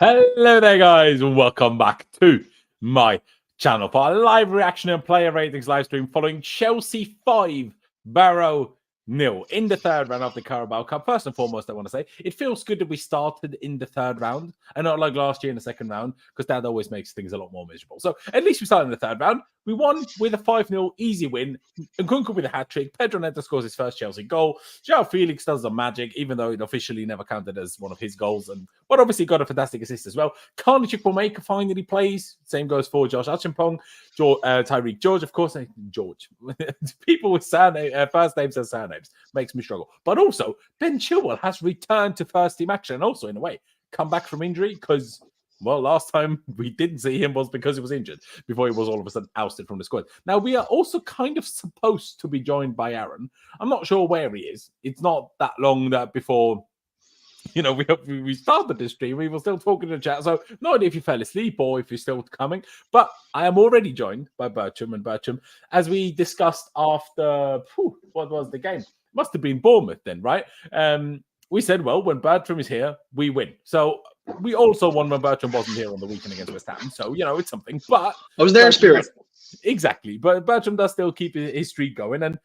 Hello there, guys. Welcome back to my channel for a live reaction and player ratings live stream following Chelsea 5, Barrow 0 in the third round of the Carabao Cup. First and foremost, I want to say it feels good that we started in the third round and not like last year in the second round, because that always makes things a lot more miserable. So at least we started in the third round. We won with a 5-0 easy win. Nkunku with a hat-trick. Pedro Neto scores his first Chelsea goal. Joao Felix does the magic, even though it officially never counted as one of his goals. But obviously got a fantastic assist as well. Hattrick finally plays. Same goes for Josh Achimpong. Tyreek George, of course. George. People with first names and surnames makes me struggle. But also, Ben Chilwell has returned to first-team action. And also, in a way, come back from injury because... well, last time we didn't see him was because he was injured before he was all of a sudden ousted from the squad. Now, we are also kind of supposed to be joined by Aaron. I'm not sure where he is. It's not that long that before, we started this stream. We were still talking in the chat. So, no idea if you fell asleep or if you're still coming. But I am already joined by Bertram. And Bertram, as we discussed after, what was the game? Must have been Bournemouth then, right? We said, well, when Bertram is here, we win. So we also won when Bertram wasn't here on the weekend against West Ham. So, it's something. But I was there in spirit. Exactly. But Bertram does still keep his streak going. And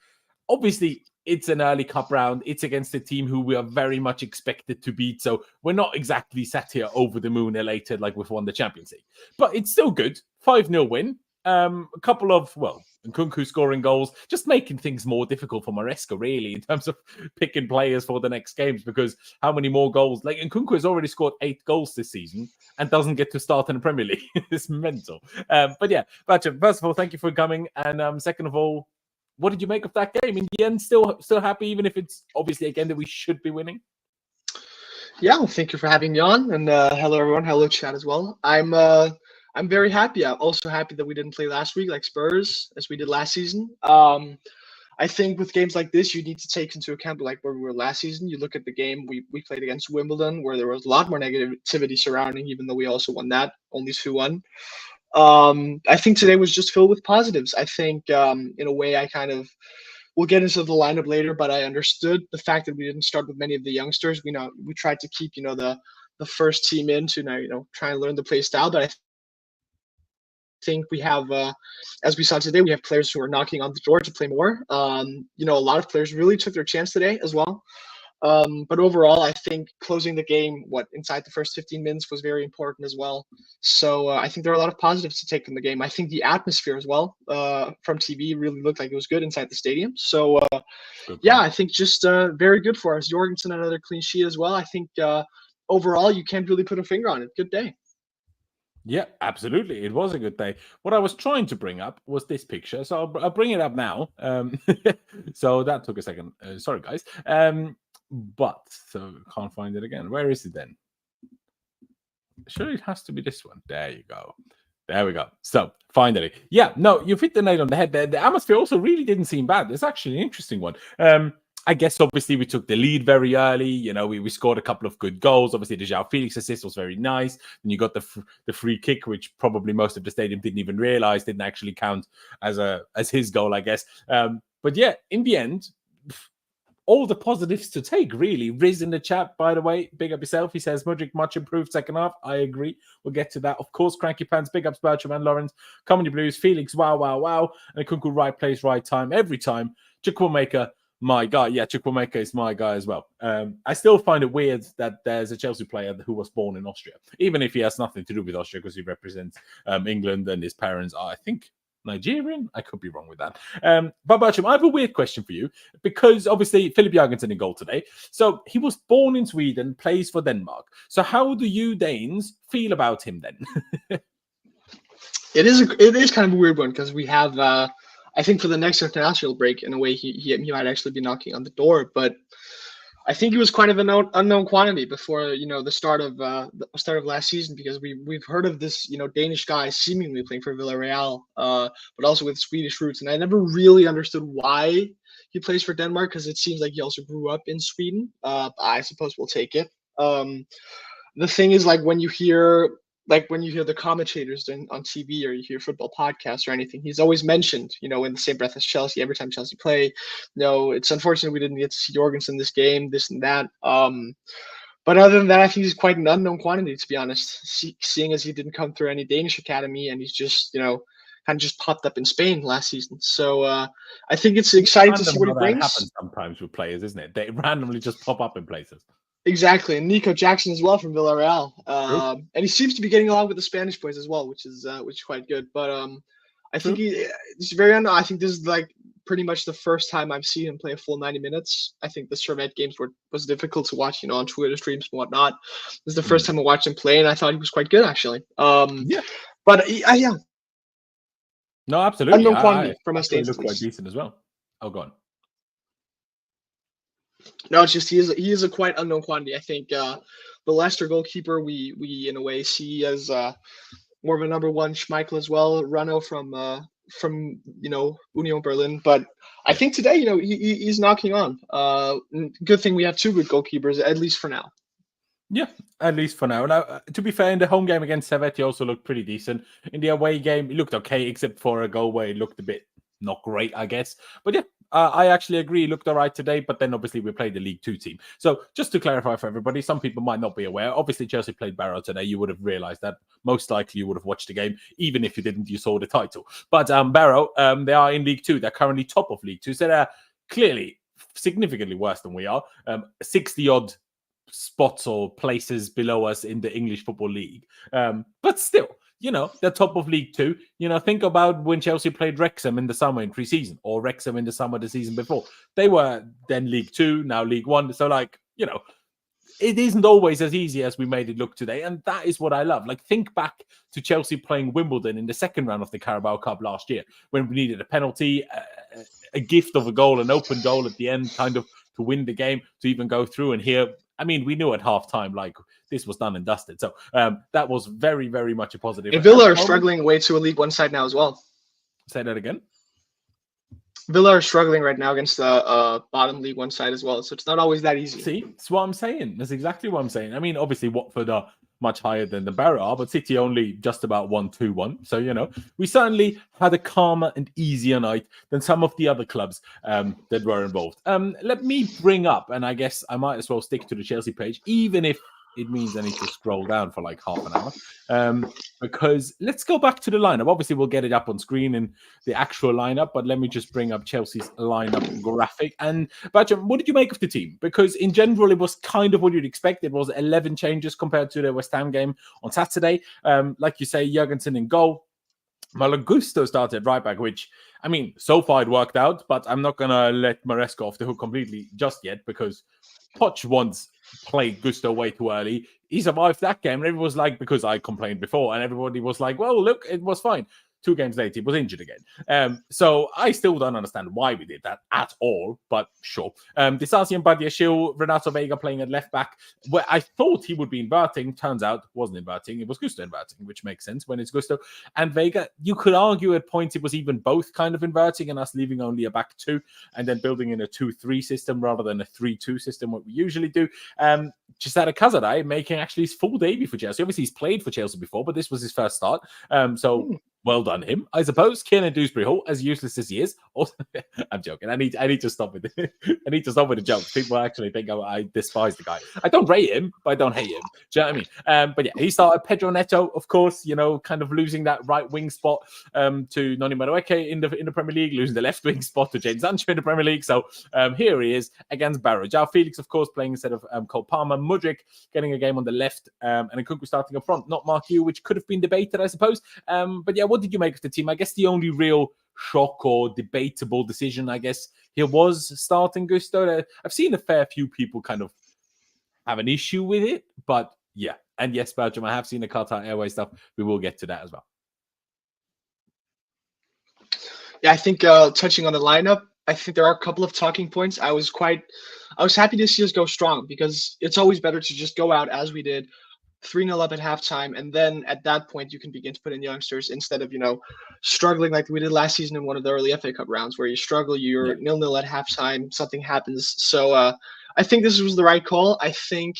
obviously, it's an early cup round. It's against a team who we are very much expected to beat. So we're not exactly sat here over the moon elated like we've won the Champions League. But it's still good. 5-0 win. A couple of, Nkunku scoring goals, just making things more difficult for Maresca, really, in terms of picking players for the next games, because how many more goals? Like, Nkunku has already scored 8 goals this season and doesn't get to start in the Premier League. It's mental. But yeah, Bertram, first of all, thank you for coming. And second of all, what did you make of that game? In the end, still happy, even if it's obviously, again, that we should be winning? Yeah, well, thank you for having me on. And hello, everyone. Hello, chat as well. I'm very happy. I'm also happy that we didn't play last week like Spurs, as we did last season. I think with games like this, you need to take into account like where we were last season. You look at the game we played against Wimbledon, where there was a lot more negativity surrounding, even though we also won that, only 2-1. I think today was just filled with positives. I think in a way we'll get into the lineup later, but I understood the fact that we didn't start with many of the youngsters. We tried to keep, the first team in to now, try and learn the play style, but I think we have, as we saw today, we have players who are knocking on the door to play more. A lot of players really took their chance today as well. But overall, I think closing the game, inside the first 15 minutes was very important as well. So I think there are a lot of positives to take from the game. I think the atmosphere as well from TV really looked like it was good inside the stadium. So yeah, I think just very good for us. Jorgensen, another clean sheet as well. I think overall, you can't really put a finger on it. Good day. Yeah, absolutely. It was a good day. What I was trying to bring up was this picture. So I'll bring it up now. So that took a second. Sorry, guys. But so can't find it again. Where is it then? Sure, it has to be this one. There you go. There we go. So finally, yeah, no, you've hit the nail on the head there. The atmosphere also really didn't seem bad. It's actually an interesting one. I guess obviously we took the lead very early. We scored a couple of good goals. Obviously the Joao Felix assist was very nice. And you got the free kick, which probably most of the stadium didn't even realize didn't actually count as his goal, I guess. But yeah, in the end, all the positives to take, really. Riz in the chat, by the way, big up yourself. He says, Mudryk much improved second half. I agree. We'll get to that. Of course, Cranky Pants, big ups Bertram and Laurenz. Comedy Blues, Felix, wow. And Nkunku, right place, right time, every time. Chukwuemeka, my guy. Yeah, Chukwuemeka is my guy as well. I still find it weird that there's a Chelsea player who was born in Austria, even if he has nothing to do with Austria because he represents England and his parents are, I think, Nigerian? I could be wrong with that. But Bertram, I have a weird question for you, because obviously Philip Jorgensen in goal today. So he was born in Sweden, plays for Denmark. So how do you Danes feel about him then? It is kind of a weird one, because we have I think for the next international break, in a way, he might actually be knocking on the door, but I think he was kind of an unknown quantity before the start of last season, because we've heard of this Danish guy seemingly playing for Villarreal, but also with Swedish roots, and I never really understood why he plays for Denmark, because it seems like he also grew up in Sweden. I suppose we'll take it. The thing is, when you hear the commentators on TV, or you hear football podcasts or anything, he's always mentioned, in the same breath as Chelsea, every time Chelsea play. It's unfortunate we didn't get to see Jorgensen this game, this and that. But other than that, I think he's quite an unknown quantity, to be honest. Seeing as he didn't come through any Danish academy, and he's just, kind of just popped up in Spain last season. So I think it's exciting to see what he That brings. happens sometimes with players, isn't it? They randomly just pop up in places. Exactly, and Nico Jackson as well from Villarreal, and he seems to be getting along with the Spanish boys as well, which is quite good. But I think he's very unknown. I think this is like pretty much the first time I've seen him play a full 90 minutes. I think the Servette games was difficult to watch, on Twitter streams and whatnot. This is the first time I watched him play, and I thought he was quite good actually. But yeah. No, absolutely. Unknown quantity from my stance. Look quite decent as well. Oh, go on. No, it's just he is a quite unknown quantity. I think the Leicester goalkeeper we in a way see as more of a number one, Schmeichel as well, Rano from Union Berlin. But I think today, he's knocking on. Good thing we have two good goalkeepers, at least for now. Yeah, at least for now. Now, to be fair, in the home game against Servette, he also looked pretty decent. In the away game, he looked okay, except for a goal where he looked a bit not great, I guess. But yeah, I actually agree. He looked all right today, but then obviously we played the League Two team. So just to clarify for everybody, some people might not be aware. Obviously, Chelsea played Barrow today. You would have realized that. Most likely you would have watched the game. Even if you didn't, you saw the title. But Barrow, they are in League Two. They're currently top of League Two. So they're clearly significantly worse than we are. 60-odd spots or places below us in the English Football League. But still, they're top of League Two. Think about when Chelsea played Wrexham in the summer in pre-season, or Wrexham in the summer the season before. They were then League Two, now League One. So, it isn't always as easy as we made it look today. And that is what I love. Think back to Chelsea playing Wimbledon in the second round of the Carabao Cup last year, when we needed a penalty, a gift of a goal, an open goal at the end, kind of to win the game, to even go through. And here, we knew at halftime, this was done and dusted. So that was very, very much a positive. And Villa are struggling away to a League One side now as well. Say that again. Villa are struggling right now against the bottom League One side as well. So it's not always that easy. See, that's what I'm saying. That's exactly what I'm saying. Obviously, Watford are much higher than the Barrow are, but City only just about won 2-1. So, we certainly had a calmer and easier night than some of the other clubs that were involved. Let me bring up, and I guess I might as well stick to the Chelsea page, even if it means I need to scroll down for half an hour. Because let's go back to the lineup. Obviously, we'll get it up on screen in the actual lineup, but let me just bring up Chelsea's lineup graphic. And Badger, what did you make of the team? Because in general, it was kind of what you'd expect. It was 11 changes compared to the West Ham game on Saturday. Like you say, Jurgensen in goal. Malo Gusto started right back, which, so far it worked out, but I'm not going to let Maresca off the hook completely just yet, because Poch once played Gusto way too early. He survived that game, and everyone was like, because I complained before, and everybody was like, well, look, it was fine. 2 games later, he was injured again. So I still don't understand why we did that at all, but sure. Disasi and Badiashil, Renato Veiga playing at left back, where I thought he would be inverting. Turns out wasn't inverting. It was Gusto inverting, which makes sense when it's Gusto. And Veiga, you could argue at points it was even both kind of inverting and us leaving only a back 2 and then building in a 2-3 system rather than a 3-2 system, what we usually do. Cesare Casadei making actually his full debut for Chelsea. Obviously, he's played for Chelsea before, but this was his first start. Well done him, I suppose. Kieran Dewsbury-Hall, as useless as he is. Also, I'm joking. I need to stop with it. I need to stop with the jokes. People actually think I despise the guy. I don't rate him, but I don't hate him. Do you know what I mean? But yeah, he started. Pedro Neto, of course, kind of losing that right wing spot to Noni Madueke in the Premier League, losing the left wing spot to Jadon Sancho in the Premier League. So here he is against Barrow. Joao Felix, of course, playing instead of Cole Palmer. Mudryk getting a game on the left, and Nkunku starting up front. Not Mark Hugh, which could have been debated, I suppose. But yeah, what did you make of the team? I guess the only real shock or debatable decision, I guess, here was starting Gusto. I've seen a fair few people kind of have an issue with it, but yeah. And yes, Belgium, I have seen the Qatar Airways stuff. We will get to that as well. Yeah, I think touching on the lineup, I think there are a couple of talking points. I was happy to see us go strong, because it's always better to just go out as we did, 3-0 up at halftime, and then at that point you can begin to put in youngsters instead of struggling like we did last season in one of the early FA Cup rounds, where you struggle, you're 0-0 at halftime, something happens. So I think this was the right call. I think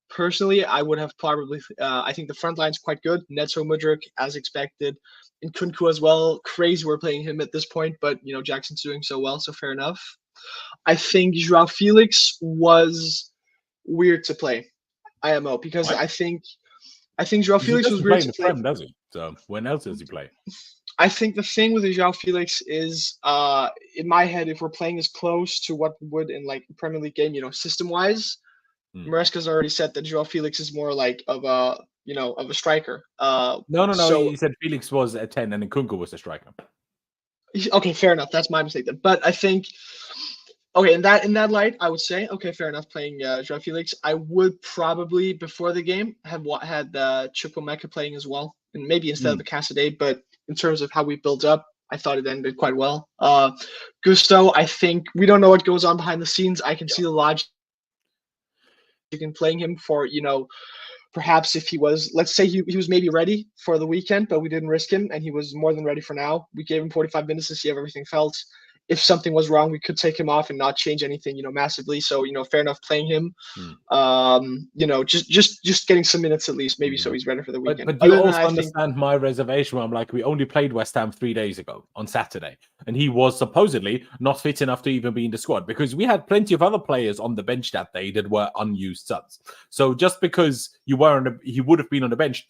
personally I would have probably I think the front line's quite good. Neto, Mudryk as expected, and Nkunku as well. Crazy we're playing him at this point, but Jackson's doing so well, so fair enough. I think Joao Felix was weird to play. IMO because What? I think Joao He Felix was doesn't play weird in to the play. Prem, does he? So when else does he play? I think the thing with Joao Felix is, in my head, if we're playing as close to what we would in like a Premier League game, system wise, Maresca's already said that Joao Felix is more like of a striker. No. So He said Felix was a 10 and Nkunku was a striker. okay, fair enough. That's my mistake then. But I think okay, in that light, I would say okay, fair enough. Playing Joao Felix, I would probably before the game have had Chukwuemeka playing as well, and maybe instead of the Casadei. But in terms of how we built up, I thought it ended quite well. Gusto, I think we don't know what goes on behind the scenes. I can see the logic in playing him for perhaps if he was, let's say he was maybe ready for the weekend, but we didn't risk him, and he was more than ready for now. We gave him 45 minutes to see how everything felt. If something was wrong, we could take him off and not change anything, massively. So, fair enough playing him. Just getting some minutes at least, maybe so he's ready for the weekend. But do you also understand my reservation where I'm like, we only played West Ham 3 days ago on Saturday, and he was supposedly not fit enough to even be in the squad because we had plenty of other players on the bench that day that were unused subs. So just because he would have been on the bench,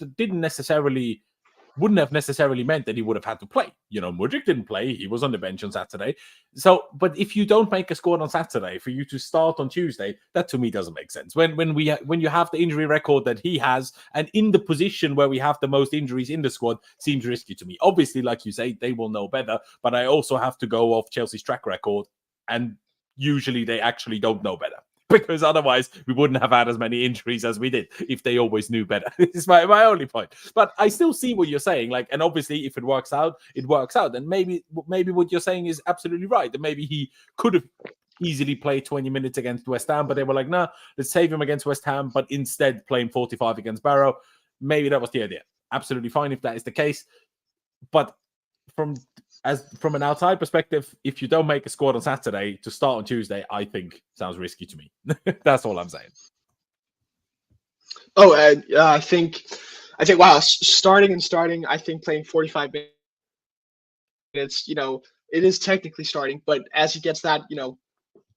wouldn't have necessarily meant that he would have had to play. Mudryk didn't play. He was on the bench on Saturday. So, but if you don't make a squad on Saturday, for you to start on Tuesday, that to me doesn't make sense. When you have the injury record that he has, and in the position where we have the most injuries in the squad, seems risky to me. Obviously, like you say, they will know better, but I also have to go off Chelsea's track record, and usually they actually don't know better. Because otherwise we wouldn't have had as many injuries as we did if they always knew better. This is my only point. But I still see what you're saying. And obviously if it works out, it works out. And maybe what you're saying is absolutely right. And maybe he could have easily played 20 minutes against West Ham, but they were like, nah, let's save him against West Ham, but instead playing 45 against Barrow. Maybe that was the idea. Absolutely fine if that is the case. But from an outside perspective, if you don't make a squad on Saturday to start on Tuesday, I think sounds risky to me. That's all I'm saying. I think wow, starting, I think playing 45 minutes, it is technically starting, but as he gets that,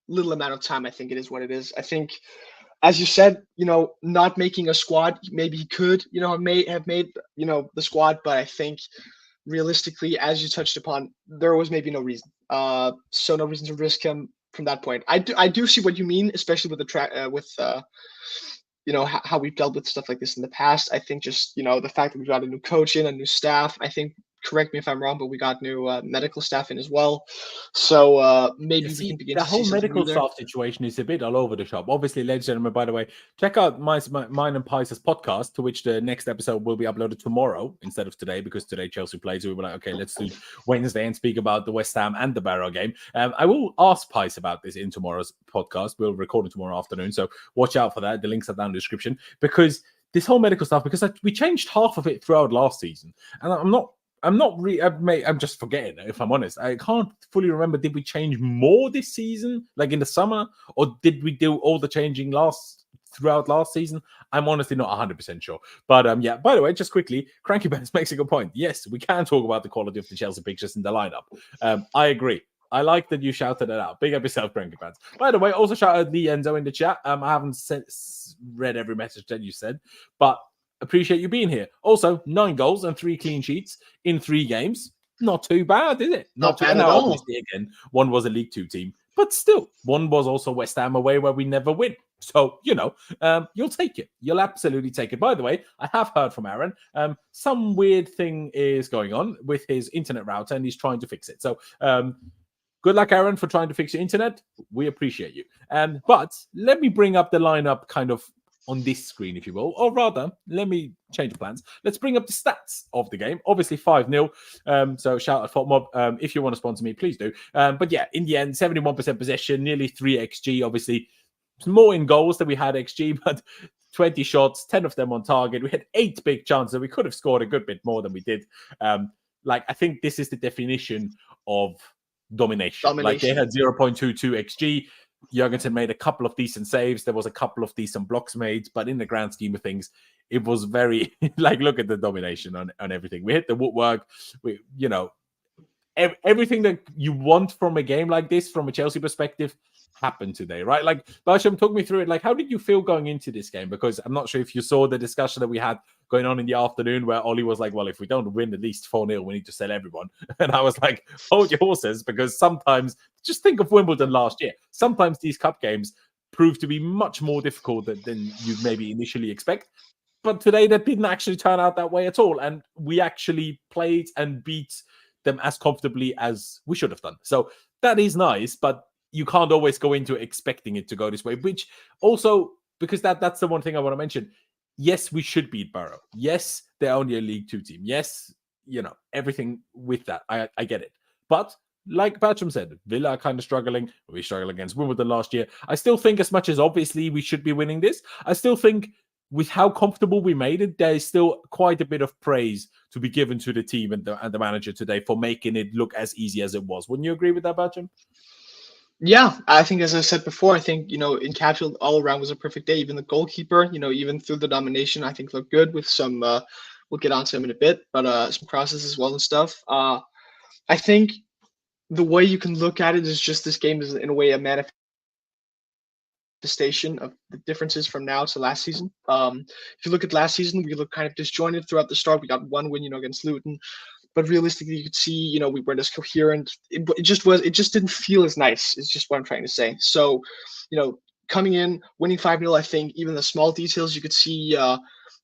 little amount of time, I think it is what it is. I think, as you said, not making a squad, maybe he could, have made the squad, but I think realistically, as you touched upon, there was maybe no reason. So no reason to risk him from that point. I do see what you mean, especially with the how we've dealt with stuff like this in the past. I think just the fact that we got a new coach in, a new staff. I think, correct me if I'm wrong, but we got new medical staff in as well. So maybe we can begin the to whole see medical staff situation is a bit all over the shop. Obviously, ladies and gentlemen, by the way, check out mine and Pys's podcast, to which the next episode will be uploaded tomorrow instead of today, because today Chelsea plays. So we were like, okay, let's do Wednesday and speak about the West Ham and the Barrow game. I will ask Pys about this in tomorrow's podcast. We'll record it tomorrow afternoon, so watch out for that. The links are down in the description, because this whole medical stuff, because we changed half of it throughout last season, and I'm just forgetting, if I'm honest. I can't fully remember. Did we change more this season, like in the summer, or did we do all the changing throughout last season? I'm honestly not 100% sure. But yeah, by the way, just quickly, Cranky Benz makes a good point. Yes, we can talk about the quality of the Chelsea pictures in the lineup. I agree. I like that you shouted it out. Big up yourself, Cranky Benz. By the way, also shout out the Enzo in the chat. I haven't read every message that you said, but appreciate you being here. Also, 9 goals and 3 clean sheets in 3 games. Not too bad, is it? Not bad at all. Obviously, again, one was a League 2 team, but still, one was also West Ham away, where we never win. So, you'll take it. You'll absolutely take it. By the way, I have heard from Aaron. Some weird thing is going on with his internet router, and he's trying to fix it. So, good luck, Aaron, for trying to fix your internet. We appreciate you. But let me bring up the lineup kind of on this screen, if you will, or rather, let me change the plans. Let's bring up the stats of the game. Obviously, 5-0. So shout out FOTMob. If you want to sponsor me, please do. But yeah, in the end, 71% possession, nearly 3 XG. Obviously, it's more in goals than we had XG, but 20 shots, 10 of them on target. We had 8 big chances. We could have scored a good bit more than we did. I think this is the definition of domination. Like, they had 0.22 XG. Jurgensen made a couple of decent saves. There was a couple of decent blocks made, but in the grand scheme of things, it was very look at the domination on everything. We hit the woodwork. Everything that you want from a game like this, from a Chelsea perspective, happened today, right? Like, Bertram, talk me through it. Like, how did you feel going into this game? Because I'm not sure if you saw the discussion that we had going on in the afternoon where Ollie was like, well, if we don't win at least 4-0, we need to sell everyone. And I was like, hold your horses, because sometimes, just think of Wimbledon last year. Sometimes these cup games prove to be much more difficult than you maybe initially expect. But today, that didn't actually turn out that way at all. And we actually played and beat them as comfortably as we should have done. So that is nice, but you can't always go into expecting it to go this way, which also, because that's the one thing I want to mention. Yes, we should beat Barrow. Yes, they're only a League Two team. Yes, everything with that. I get it. But like Bertram said, Villa are kind of struggling. We struggled against Wimbledon last year. I still think, as much as obviously we should be winning this, I still think with how comfortable we made it, there is still quite a bit of praise to be given to the team and the manager today for making it look as easy as it was. Wouldn't you agree with that, Bertram? Yeah, I think, as I said before, I think, encapsulated all around was a perfect day. Even the goalkeeper, even through the domination, I think looked good with some, we'll get onto him in a bit, but some crosses as well and stuff. I think the way you can look at it is just this game is in a way a manifestation of the differences from now to last season. If you look at last season, we looked kind of disjointed throughout the start. We got one win, against Luton. But realistically, you could see, we weren't as coherent. It just didn't feel as nice. It's just what I'm trying to say. So, coming in, winning 5-0, I think even the small details you could see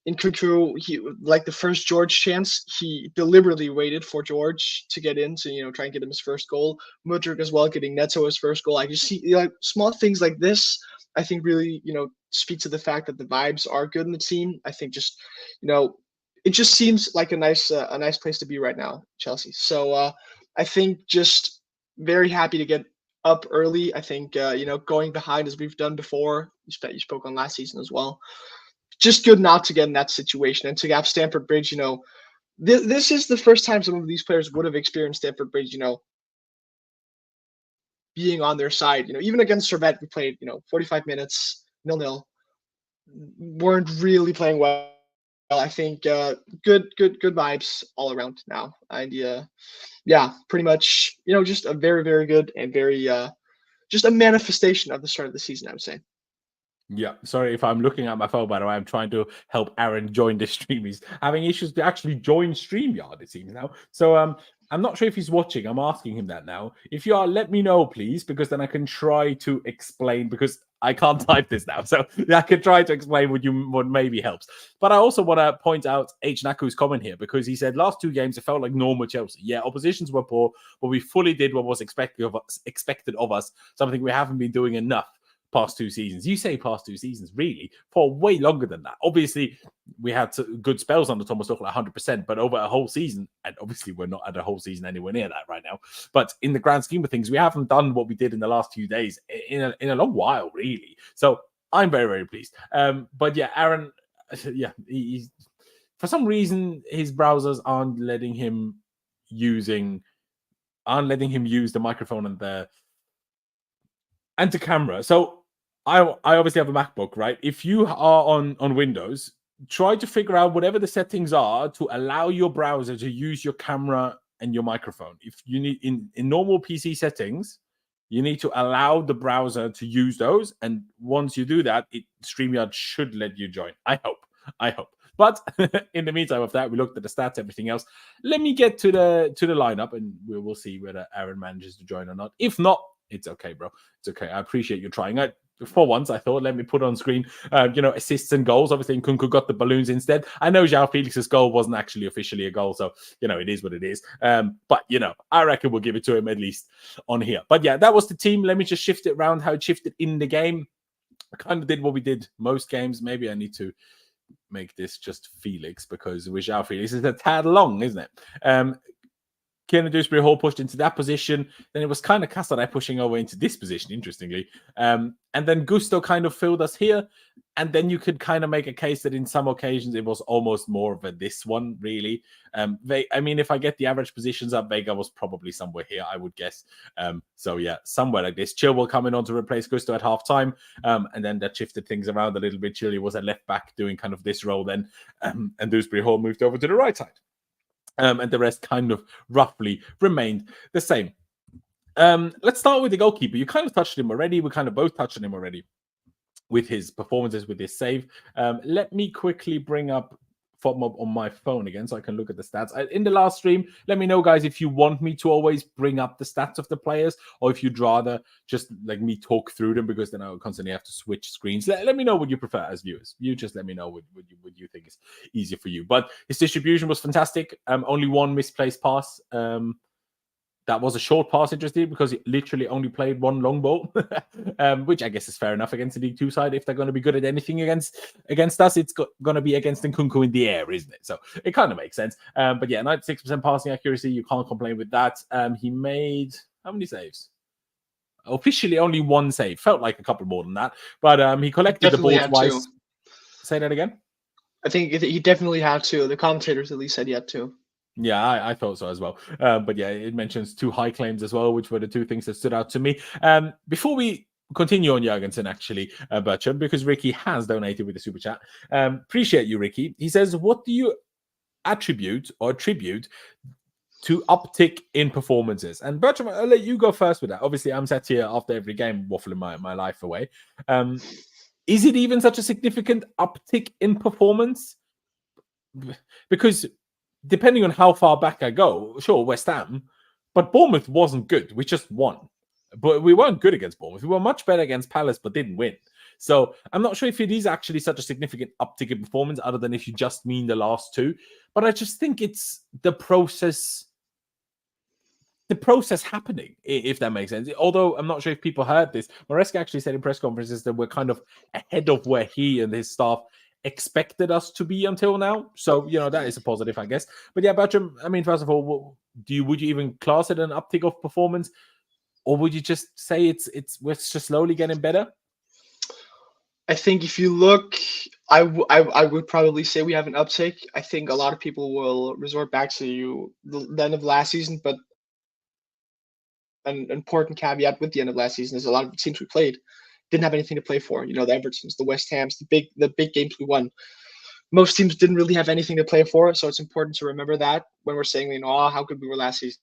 in Nkunku, he, like the first George chance, he deliberately waited for George to get in to, try and get him his first goal. Mudryk as well, getting Neto his first goal. I just see small things like this, I think really, speak to the fact that the vibes are good in the team. I think just, it just seems like a nice place to be right now, Chelsea. So I think just very happy to get up early. I think going behind as we've done before. You spoke on last season as well. Just good not to get in that situation and to have Stamford Bridge. This is the first time some of these players would have experienced Stamford Bridge. Being on their side. Even against Servette, we played 45 minutes 0-0. Weren't really playing well. I think good vibes all around now, and pretty much just a very, very good and very just a manifestation of the start of the season, I would say. Yeah, sorry if I'm looking at my phone, by the way. I'm trying to help Aaron join the stream. He's having issues to actually join StreamYard, it seems now. So I'm not sure if he's watching. I'm asking him that now. If you are, let me know, please, because then I can try to explain, because I can't type this now. So I can try to explain what maybe helps. But I also want to point out H. Naku's comment here, because he said last two games, it felt like normal Chelsea. Yeah, oppositions were poor, but we fully did what was expected of us, something we haven't been doing enough past 2 seasons. You say past 2 seasons, really, for way longer than that. Obviously, we had good spells under Thomas Tuchel, 100%, but over a whole season, and obviously we're not at a whole season anywhere near that right now. But in the grand scheme of things, we haven't done what we did in the last few days in a long while, really. So I'm very, very pleased. But yeah, Aaron, he's, for some reason, his browsers aren't letting him use the microphone and the camera. So I obviously have a MacBook, right? If you are on Windows, try to figure out whatever the settings are to allow your browser to use your camera and your microphone. If you need in normal PC settings, you need to allow the browser to use those. And once you do that, StreamYard should let you join. I hope. But in the meantime of that, we looked at the stats, everything else. Let me get to the lineup, and we'll see whether Aaron manages to join or not. If not, it's okay, bro. It's okay. I appreciate you trying. For once, I thought, let me put on screen, assists and goals. Obviously, Nkunku got the balloons instead. I know Joao Felix's goal wasn't actually officially a goal, so, it is what it is. But, I reckon we'll give it to him at least on here. But, yeah, that was the team. Let me just shift it around how it shifted in the game. I kind of did what we did most games. Maybe I need to make this just Felix, because with Joao Felix, it's a tad long, isn't it? Dewsbury-Hall pushed into that position. Then it was kind of Casadei pushing over into this position, interestingly. And then Gusto kind of filled us here. And then you could kind of make a case that in some occasions it was almost more of this one, really. If I get the average positions up, Veiga was probably somewhere here, I would guess. So, yeah, somewhere like this. Chilwell coming on to replace Gusto at half-time. And then that shifted things around a little bit. Chilwell was at left-back doing kind of this role then. And Dewsbury-Hall moved over to the right side. And the rest kind of roughly remained the same. Let's start with the goalkeeper. You kind of touched him already. We kind of both touched on him already with his performances, with his save. Let me quickly bring up FODMOB on my phone again so I can look at the stats. In the last stream, let me know, guys, if you want me to always bring up the stats of the players or if you'd rather just like me talk through them, because then I will constantly have to switch screens. Let me know what you prefer as viewers. You just let me know what you think is easier for you. But his distribution was fantastic. Only one misplaced pass. That was a short pass, interesting, because he literally only played one long ball, which I guess is fair enough against the League Two side. If they're going to be good at anything against us, it's going to be against Nkunku in the air, isn't it? So it kind of makes sense. But yeah, 96% passing accuracy, you can't complain with that. He made how many saves? Officially only one save. Felt like a couple more than that. But he collected the ball twice. Say that again? I think he definitely had to. The commentators at least said he had to. Yeah, I thought so as well. But yeah, it mentions 2 high claims as well, which were the 2 things that stood out to me. Before we continue on Jurgensen, actually, Bertram, because Ricky has donated with the super chat. Appreciate you, Ricky. He says, what do you attribute to uptick in performances? And Bertram, I'll let you go first with that. Obviously, I'm sat here after every game waffling my life away. Is it even such a significant uptick in performance? Because depending on how far back I go, sure, West Ham, but Bournemouth wasn't good. We just won. But we weren't good against Bournemouth. We were much better against Palace, but didn't win. So I'm not sure if it is actually such a significant uptick in performance, other than if you just mean the last 2. But I just think it's the process happening, if that makes sense. Although I'm not sure if people heard this. Maresca actually said in press conferences that we're kind of ahead of where he and his staff expected us to be until now. So, that is a positive, I guess. But yeah, Bertram, I mean, first of all, would you even class it an uptick of performance? Or would you just say we're just slowly getting better? I think if you look, I would probably say we have an uptick. I think a lot of people will resort back to the end of last season, but an important caveat with the end of last season is a lot of the teams we played didn't have anything to play for. The Evertons, the West Hams, the big games we won. Most teams didn't really have anything to play for, so it's important to remember that when we're saying, how good we were last season.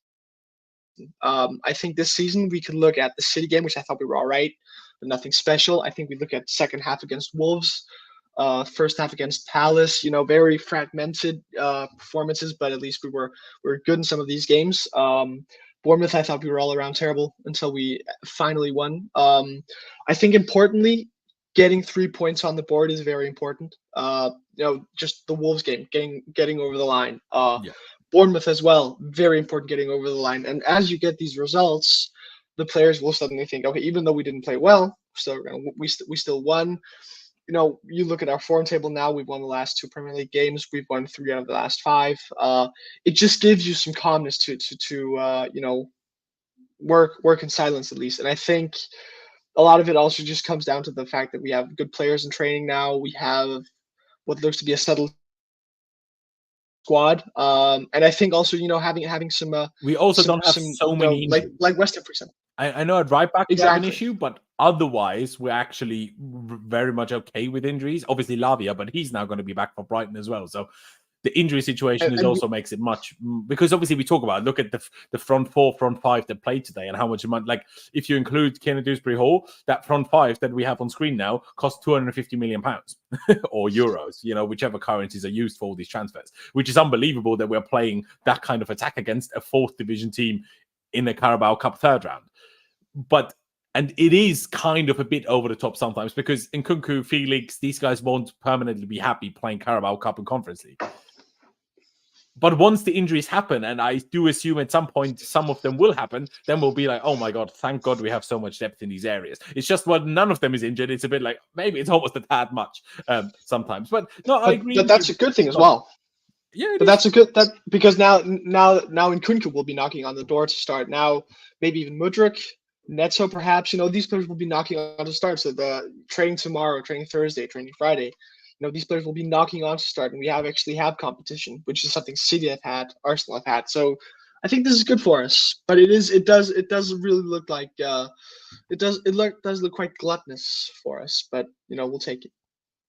I think this season we could look at the City game, which I thought we were all right, but nothing special. I think we look at second half against Wolves, first half against Palace. Very fragmented performances, but at least we were good in some of these games. Bournemouth, I thought we were all around terrible until we finally won. I think importantly, getting 3 points on the board is very important. Just the Wolves game, getting over the line. Bournemouth as well, very important getting over the line. And as you get these results, the players will suddenly think, okay, even though we didn't play well, we still won. You look at our form table now. We've won the last 2 Premier League games. We've won 3 out of the last 5. It just gives you some calmness to work in silence at least. And I think a lot of it also just comes down to the fact that we have good players in training now. We have what looks to be a settled squad. And I think also having some. We also don't have so many like West Ham, for example. I know at right back we have an issue, but otherwise we're actually very much okay with injuries. Obviously Lavia, but he's now going to be back for Brighton as well. So the injury situation also makes it much, because obviously we talk about, look at the front 4, front 5 that played today and how much money, like if you include Dewsbury-Hall, that front 5 that we have on screen now costs £250 million or euros, whichever currencies are used for all these transfers, which is unbelievable that we're playing that kind of attack against a 4th division team in the Carabao Cup 3rd round. And it is kind of a bit over the top sometimes, because Nkunku, Felix, these guys won't permanently be happy playing Carabao Cup and Conference League. But once the injuries happen, and I do assume at some point some of them will happen, then we'll be like, oh my God, thank God we have so much depth in these areas. It's just when none of them is injured, it's a bit like, maybe it's almost a tad much sometimes. But no, I agree. But that's a good thing as well. Yeah, but that's a good because now Nkunku will be knocking on the door to start. Now maybe even Mudryk, Neto, perhaps. These players will be knocking on to start. So the training tomorrow, training Thursday, training Friday. These players will be knocking on to start, and we actually have competition, which is something City have had, Arsenal have had. So I think this is good for us. But it does really look like it does look quite gluttonous for us. But we'll take it.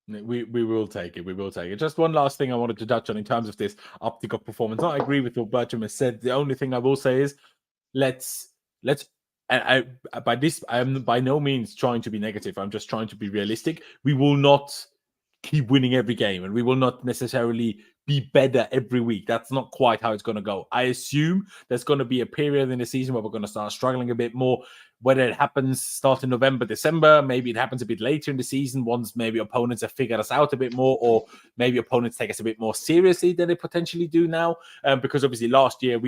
We will take it. We will take it. Just one last thing I wanted to touch on in terms of this uptick of performance. I agree with what Bertram has said. The only thing I will say is let's by this, I'm by no means trying to be negative. I'm just trying to be realistic. We will not keep winning every game, and we will not necessarily be better every week. That's not quite how it's going to go. I assume there's going to be a period in the season where we're going to start struggling a bit more. Whether it happens starting November, December, maybe it happens a bit later in the season once maybe opponents have figured us out a bit more, or maybe opponents take us a bit more seriously than they potentially do now. Because obviously last year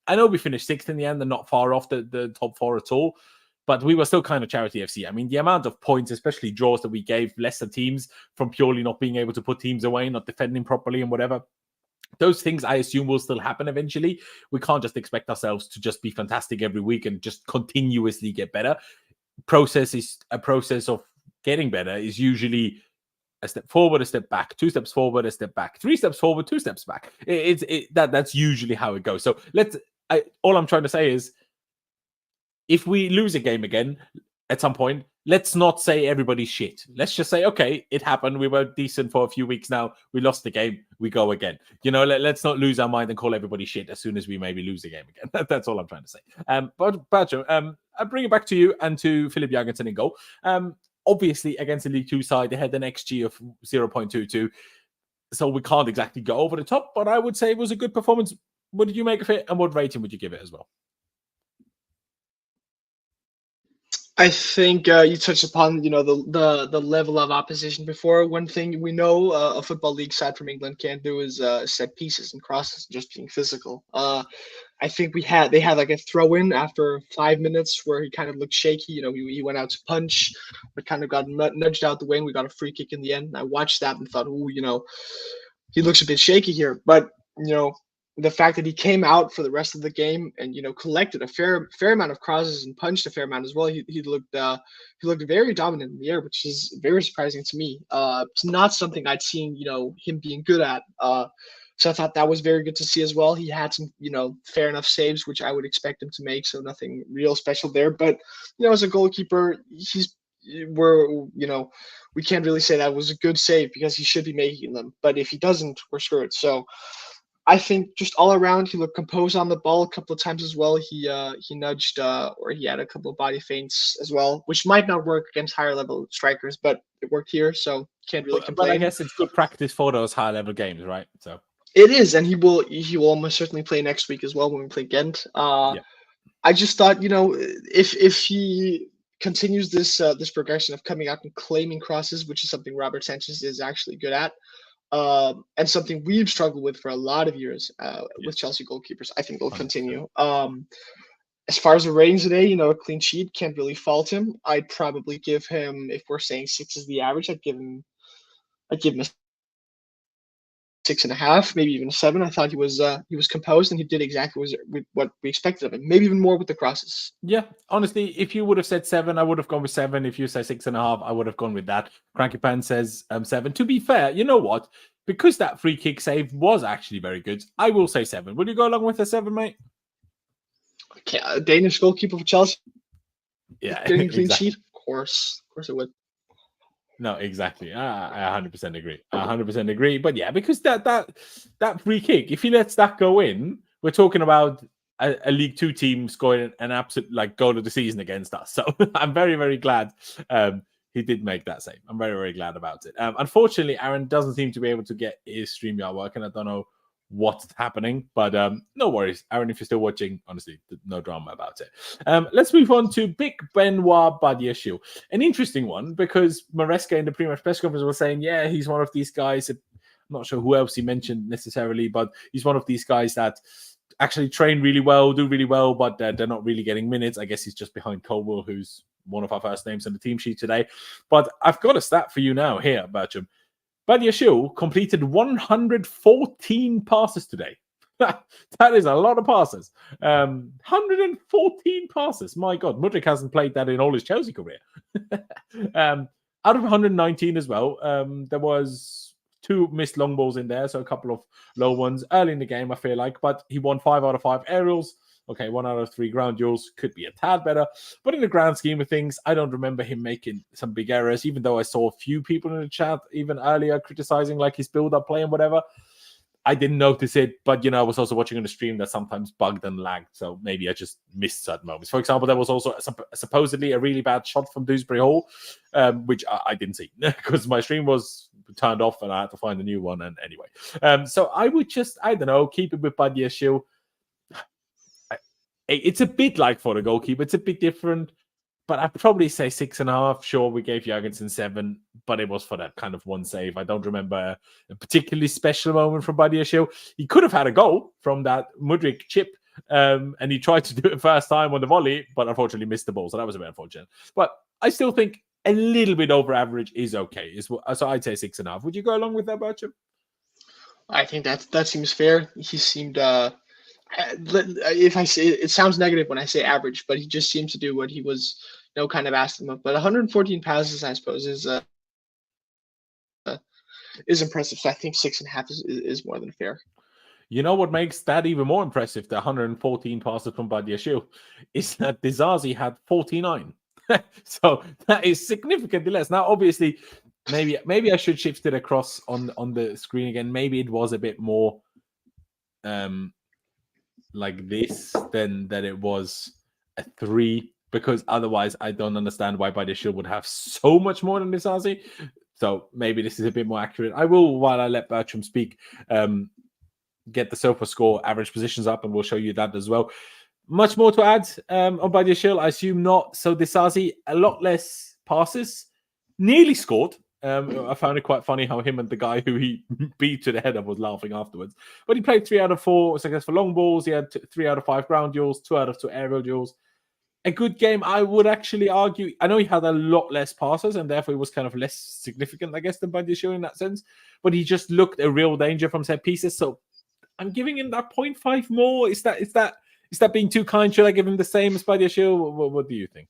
I know we finished 6th in the end and not far off the top 4 at all, but we were still kind of charity FC. I mean, the amount of points, especially draws that we gave lesser teams from purely not being able to put teams away, not defending properly and whatever, those things I assume will still happen eventually. We can't just expect ourselves to just be fantastic every week and just continuously get better. Process is a process of getting better is usually a step forward, a step back, 2 steps forward, a step back, 3 steps forward, 2 steps back. That's usually how it goes. So all I'm trying to say is, if we lose a game again at some point, let's not say everybody's shit. Let's just say, okay, it happened. We were decent for a few weeks now. We lost the game. We go again. Let's not lose our mind and call everybody shit as soon as we maybe lose the game again. That's all I'm trying to say. But Badger, I bring it back to you and to Philip Jorgensen in goal. Obviously, against the League 2 side, they had an XG of 0.22. So we can't exactly go over the top, but I would say it was a good performance. What did you make of it, and what rating would you give it as well? I think you touched upon, the level of opposition before. One thing we know a football league side from England can't do is set pieces and crosses, just being physical. I think they had like a throw in after 5 minutes where he kind of looked shaky. He went out to punch, but kind of got nudged out the way, and we got a free kick in the end. I watched that and thought, he looks a bit shaky here. But the fact that he came out for the rest of the game and collected a fair amount of crosses and punched a fair amount as well. He looked very dominant in the air, which is very surprising to me. It's not something I'd seen him being good at. So I thought that was very good to see as well. He had some fair enough saves, which I would expect him to make. So nothing real special there. But as a goalkeeper, we can't really say that was a good save because he should be making them. But if he doesn't, we're screwed. So I think just all around, he looked composed on the ball a couple of times as well. He nudged or he had a couple of body feints as well, which might not work against higher level strikers, but it worked here, so can't really complain. But I guess it's good practice for those high level games, right? So it is, and he will almost certainly play next week as well when we play Ghent. I just thought, if he continues this progression of coming out and claiming crosses, which is something Robert Sanchez is actually good at. And something we've struggled with for a lot of years with Chelsea goalkeepers. I think they'll continue. As far as the ratings today, a clean sheet, can't really fault him. I'd probably give him, if we're saying 6 is the average, I'd give him a 6.5, maybe even a 7. I thought he was composed and he did exactly what we expected of him. Maybe even more with the crosses. Yeah, honestly, if you would have said 7, I would have gone with 7. If you say 6.5, I would have gone with that. Cranky Pan says 7. To be fair, you know what? Because that free kick save was actually very good, I will say 7. Will you go along with a 7, mate? Okay, a Danish goalkeeper for Chelsea. Yeah, getting a clean sheet. Of course it would. No, exactly. I 100% agree. I 100% agree. But yeah, because that free kick, if he lets that go in, we're talking about a League 2 team scoring an absolute goal of the season against us. So I'm very, very glad he did make that save. I'm very, very glad about it. Unfortunately, Aaron doesn't seem to be able to get his StreamYard working. I don't know what's happening, but no worries. Aaron, if you're still watching, honestly, no drama about it. Let's move on to Big Benoit Badiashile. An interesting one, because Maresca in the pre-match press conference was saying, yeah, he's one of these guys. I'm not sure who else he mentioned necessarily, but he's one of these guys that actually train really well, do really well, but they're not really getting minutes. I guess he's just behind Colwell, who's one of our first names on the team sheet today. But I've got a stat for you now here, Bertram. Badiashile completed 114 passes today. That is a lot of passes. 114 passes. My God, Mudryk hasn't played that in all his Chelsea career. Out of 119 as well, there was 2 missed long balls in there, so a couple of low ones early in the game, I feel like. But he won 5 out of 5 aerials. Okay, 1 out of 3 ground duels, could be a tad better. But in the grand scheme of things, I don't remember him making some big errors, even though I saw a few people in the chat even earlier criticizing his build-up play and whatever. I didn't notice it, but I was also watching on the stream that sometimes bugged and lagged, so maybe I just missed certain moments. For example, there was also supposedly a really bad shot from Dewsbury-Hall, which I didn't see because my stream was turned off and I had to find a new one. And anyway, so I would just, I don't know, keep it with Badiashile. It's a bit like for the goalkeeper, it's a bit different. But I'd probably say 6.5. Sure, we gave Jurgensen 7, but it was for that kind of one save. I don't remember a particularly special moment from Badiashile. He could have had a goal from that Mudryk chip, and he tried to do it first time on the volley, but unfortunately missed the ball. So that was a bit unfortunate. But I still think a little bit over average is okay. So I'd say 6.5. Would you go along with that, Bertram? I think that seems fair. He seemed if I say it sounds negative when I say average, but he just seems to do what he was kind of asked him of. But 114 passes, I suppose, is impressive. So I think 6.5 is more than fair. You know what makes that even more impressive, the 114 passes from Badiashile, is that Disasi had 49. So that is significantly less. Now, obviously, maybe I should shift it across on the screen again. Maybe it was a bit more like this than that it was a 3, because otherwise I don't understand why Badiashile would have so much more than Disasi. So maybe this is a bit more accurate. I will, while I let Bertram speak, get the SOFA score average positions up, and we'll show you that as well. Much more to add on Badiashile? I assume not. So Disasi, a lot less passes, nearly scored. I found it quite funny how him and the guy who he beat to the header was laughing afterwards. But he played 3 out of 4 successful long balls. He had 3 out of 5 ground duels, 2 out of 2 aerial duels. A good game, I would actually argue. I know he had a lot less passes, and therefore he was kind of less significant, I guess, than Badiashile in that sense. But he just looked a real danger from set pieces. So I'm giving him that 0.5 more. Is that being too kind? Should I give him the same as Badiashile? What do you think?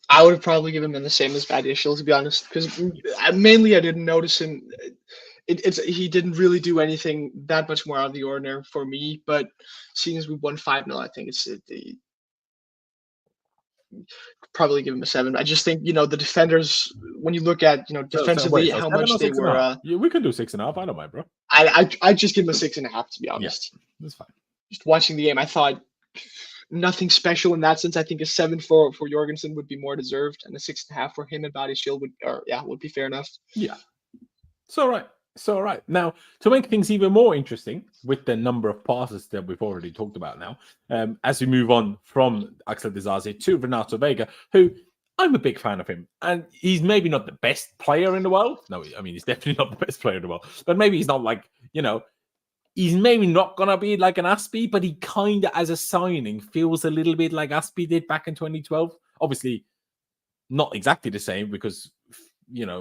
I would probably give him the same as Badiashile, to be honest, because mainly I didn't notice him. He didn't really do anything that much more out of the ordinary for me. But seeing as we won 5-0, I think probably give him a 7. I just think the defenders, when you look at defensively how much they were. Yeah, we can do 6.5. I don't mind, bro. I just give him a 6.5, to be honest. Yeah, that's fine. Just watching the game, I thought nothing special in that sense. I think a 7 for Jurgensen would be more deserved, and a 6.5 for him and Badiashile would be fair enough. Yeah, it's all right. So, right. Now, to make things even more interesting with the number of passes that we've already talked about now, as we move on from Axel Disasi to Renato Veiga, who I'm a big fan of him. And he's maybe not the best player in the world. No, I mean, he's definitely not the best player in the world. But maybe he's not like, he's maybe not going to be like an Aspie, but he kind of, as a signing, feels a little bit like Aspie did back in 2012. Obviously, not exactly the same because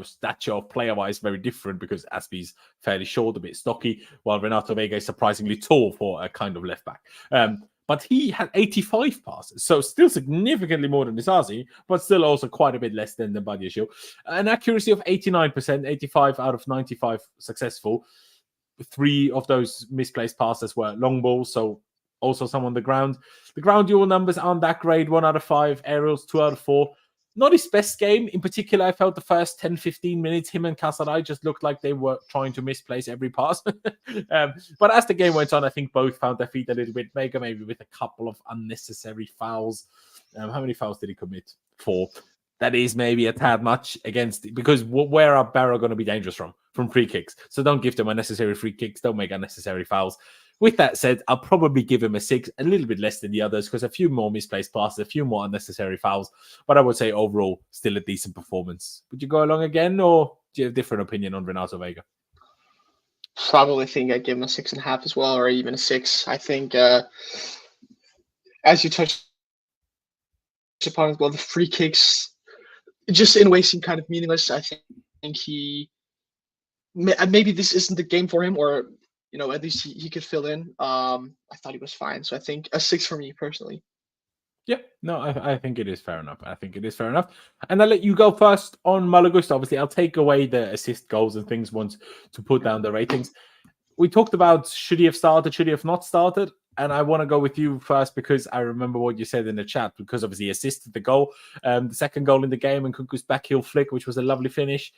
stature player-wise very different, because Aspie's fairly short, a bit stocky, while Renato Veiga is surprisingly tall for a kind of left back. But he had 85 passes, so still significantly more than Disasi, but still also quite a bit less than the Badiashile. An accuracy of 89%, 85 out of 95 successful. 3 of those misplaced passes were long balls, so also some on the ground. The ground duel numbers aren't that great. 1 out of 5, aerials 2 out of 4. Not his best game. In particular, I felt the first 10-15 minutes, him and Casadei just looked like they were trying to misplace every pass. But as the game went on, I think both found their feet a little bit. Veiga maybe with a couple of unnecessary fouls. How many fouls did he commit? 4. That is maybe a tad much because where are Barrow going to be dangerous from? From free kicks. So don't give them unnecessary free kicks. Don't make unnecessary fouls. With that said, I'll probably give him a 6, a little bit less than the others, because a few more misplaced passes, a few more unnecessary fouls. But I would say overall, still a decent performance. Would you go along again, or do you have a different opinion on Renato Veiga? Probably think I'd give him a 6.5 as well, or even a 6. I think, as you touched upon as well, the free kicks, just in a way, seem kind of meaningless. I think maybe this isn't the game for him, or at least he could fill in. I thought he was fine, so I think a 6 for me personally. Yeah, no, I think it is fair enough. And I'll let you go first on Malo Gusto. Obviously, I'll take away the assist goals and things once to put down the ratings. We talked about should he have started, should he have not started? And I want to go with you first because I remember what you said in the chat, because obviously he assisted the goal, the second goal in the game, and Nkunku's backheel flick, which was a lovely finish.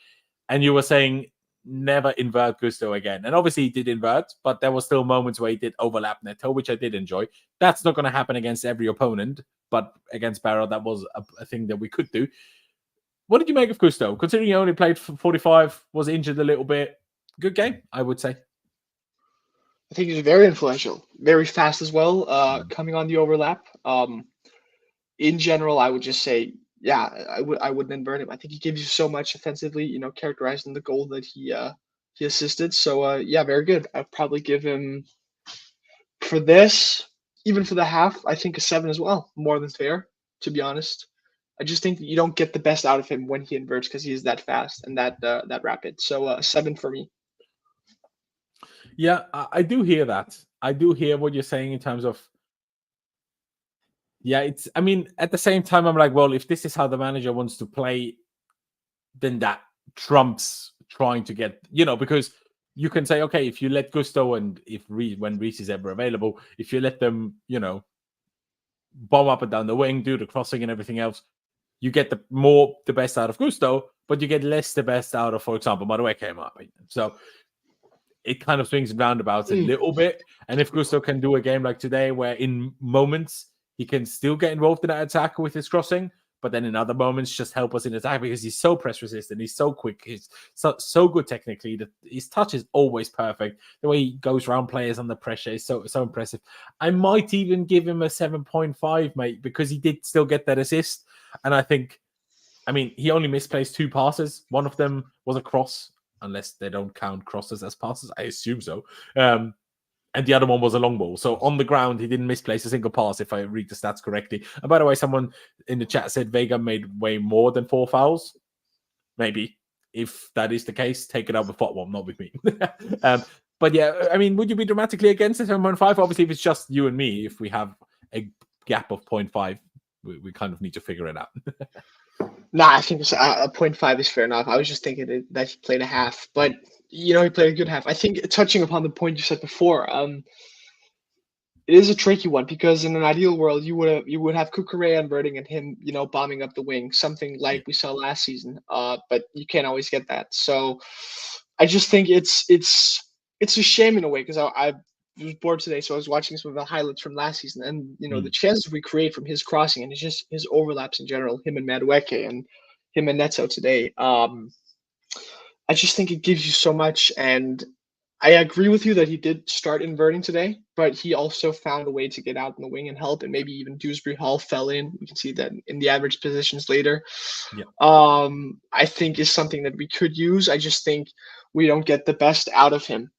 And you were saying never invert Gusto again. And obviously he did invert, but there were still moments where he did overlap Neto, which I did enjoy. That's not going to happen against every opponent, but against Barrow, that was a thing that we could do. What did you make of Gusto? Considering he only played for 45, was injured a little bit. Good game, I would say. I think he's very influential, very fast as well, coming on the overlap. In general, I would just say, yeah, I wouldn't invert him. I think he gives you so much offensively, you know, characterizing the goal that he assisted. So yeah, very good. I'd probably give him, for this, even for the half, I think a 7 as well. More than fair, to be honest. I just think that you don't get the best out of him when he inverts because he is that fast and that rapid. So 7 for me. Yeah, I do hear that. I do hear what you're saying in terms of, yeah, it's, I mean, at the same time, I'm like, well, if this is how the manager wants to play, then that trumps trying to get, you know, because you can say, okay, if you let Gusto and when Reece is ever available, if you let them, you know, bomb up and down the wing, do the crossing and everything else, you get the best out of Gusto, but you get less the best out of, for example, Mudryk came up. So it kind of swings and roundabouts a little bit. And if Gusto can do a game like today, where in moments he can still get involved in that attack with his crossing, but then in other moments just help us in attack because he's so press resistant, he's so quick, he's so good technically, that his touch is always perfect. The way he goes around players under pressure is so impressive. I might even give him a 7.5, mate, because he did still get that assist. And I think, I mean, he only misplaced 2 passes. One of them was a cross, unless they don't count crosses as passes. I assume so. And the other one was a long ball. So on the ground, he didn't misplace a single pass, if I read the stats correctly. And by the way, someone in the chat said Veiga made way more than 4 fouls. Maybe. If that is the case, take it up with Potwom, not with me. But yeah, I mean, would you be dramatically against it 7.5? Obviously, if it's just you and me, if we have a gap of 0.5, we kind of need to figure it out. Nah, I think a 0.5 is fair enough. I was just thinking that he played a half, but you know, he played a good half. I think, touching upon the point you said before, it is a tricky one because in an ideal world, you would have Cucurella inverting and him, you know, bombing up the wing, something like we saw last season. But you can't always get that. So I just think it's a shame in a way because I was bored today, so I was watching some of the highlights from last season, and you know the chances we create from his crossing and it's just his overlaps in general, him and Madueke and him and Neto today. I just think it gives you so much, and I agree with you that he did start inverting today, but he also found a way to get out in the wing and help, and maybe even Dewsbury-Hall fell in. We can see that in the average positions later. Yeah. I think is something that we could use. I just think we don't get the best out of him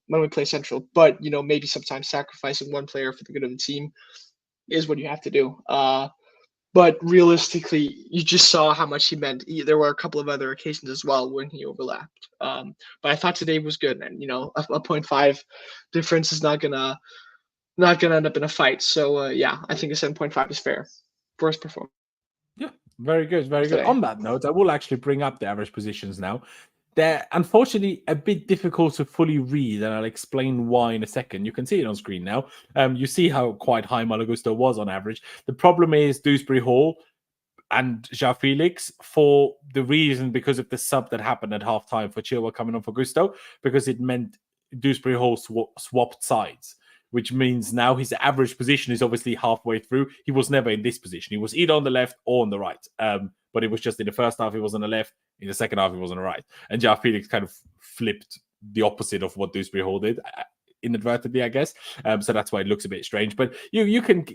when we play central, but you know, maybe sometimes sacrificing one player for the good of the team is what you have to do. But realistically, you just saw how much he meant. There were a couple of other occasions as well when he overlapped. But I thought today was good, and you know, a 0.5 difference is not gonna end up in a fight. So yeah, I think a 7.5 is fair for his performance. Yeah, very good, very good. Today. On that note, I will actually bring up the average positions now. They're unfortunately a bit difficult to fully read, and I'll explain why in a second. You can see it on screen now. You see how quite high Malo Gusto was on average. The problem is Dewsbury-Hall and Joao Felix, for the reason because of the sub that happened at halftime for Chilwell coming on for Gusto, because it meant Dewsbury-Hall swapped sides, which means now his average position is obviously halfway through. He was never in this position. He was either on the left or on the right. But it was just in the first half, he was on the left. In the second half, he was on the right. And Joao Felix kind of flipped the opposite of what Dewsbury-Hall did, inadvertently, I guess. So that's why it looks a bit strange. But you can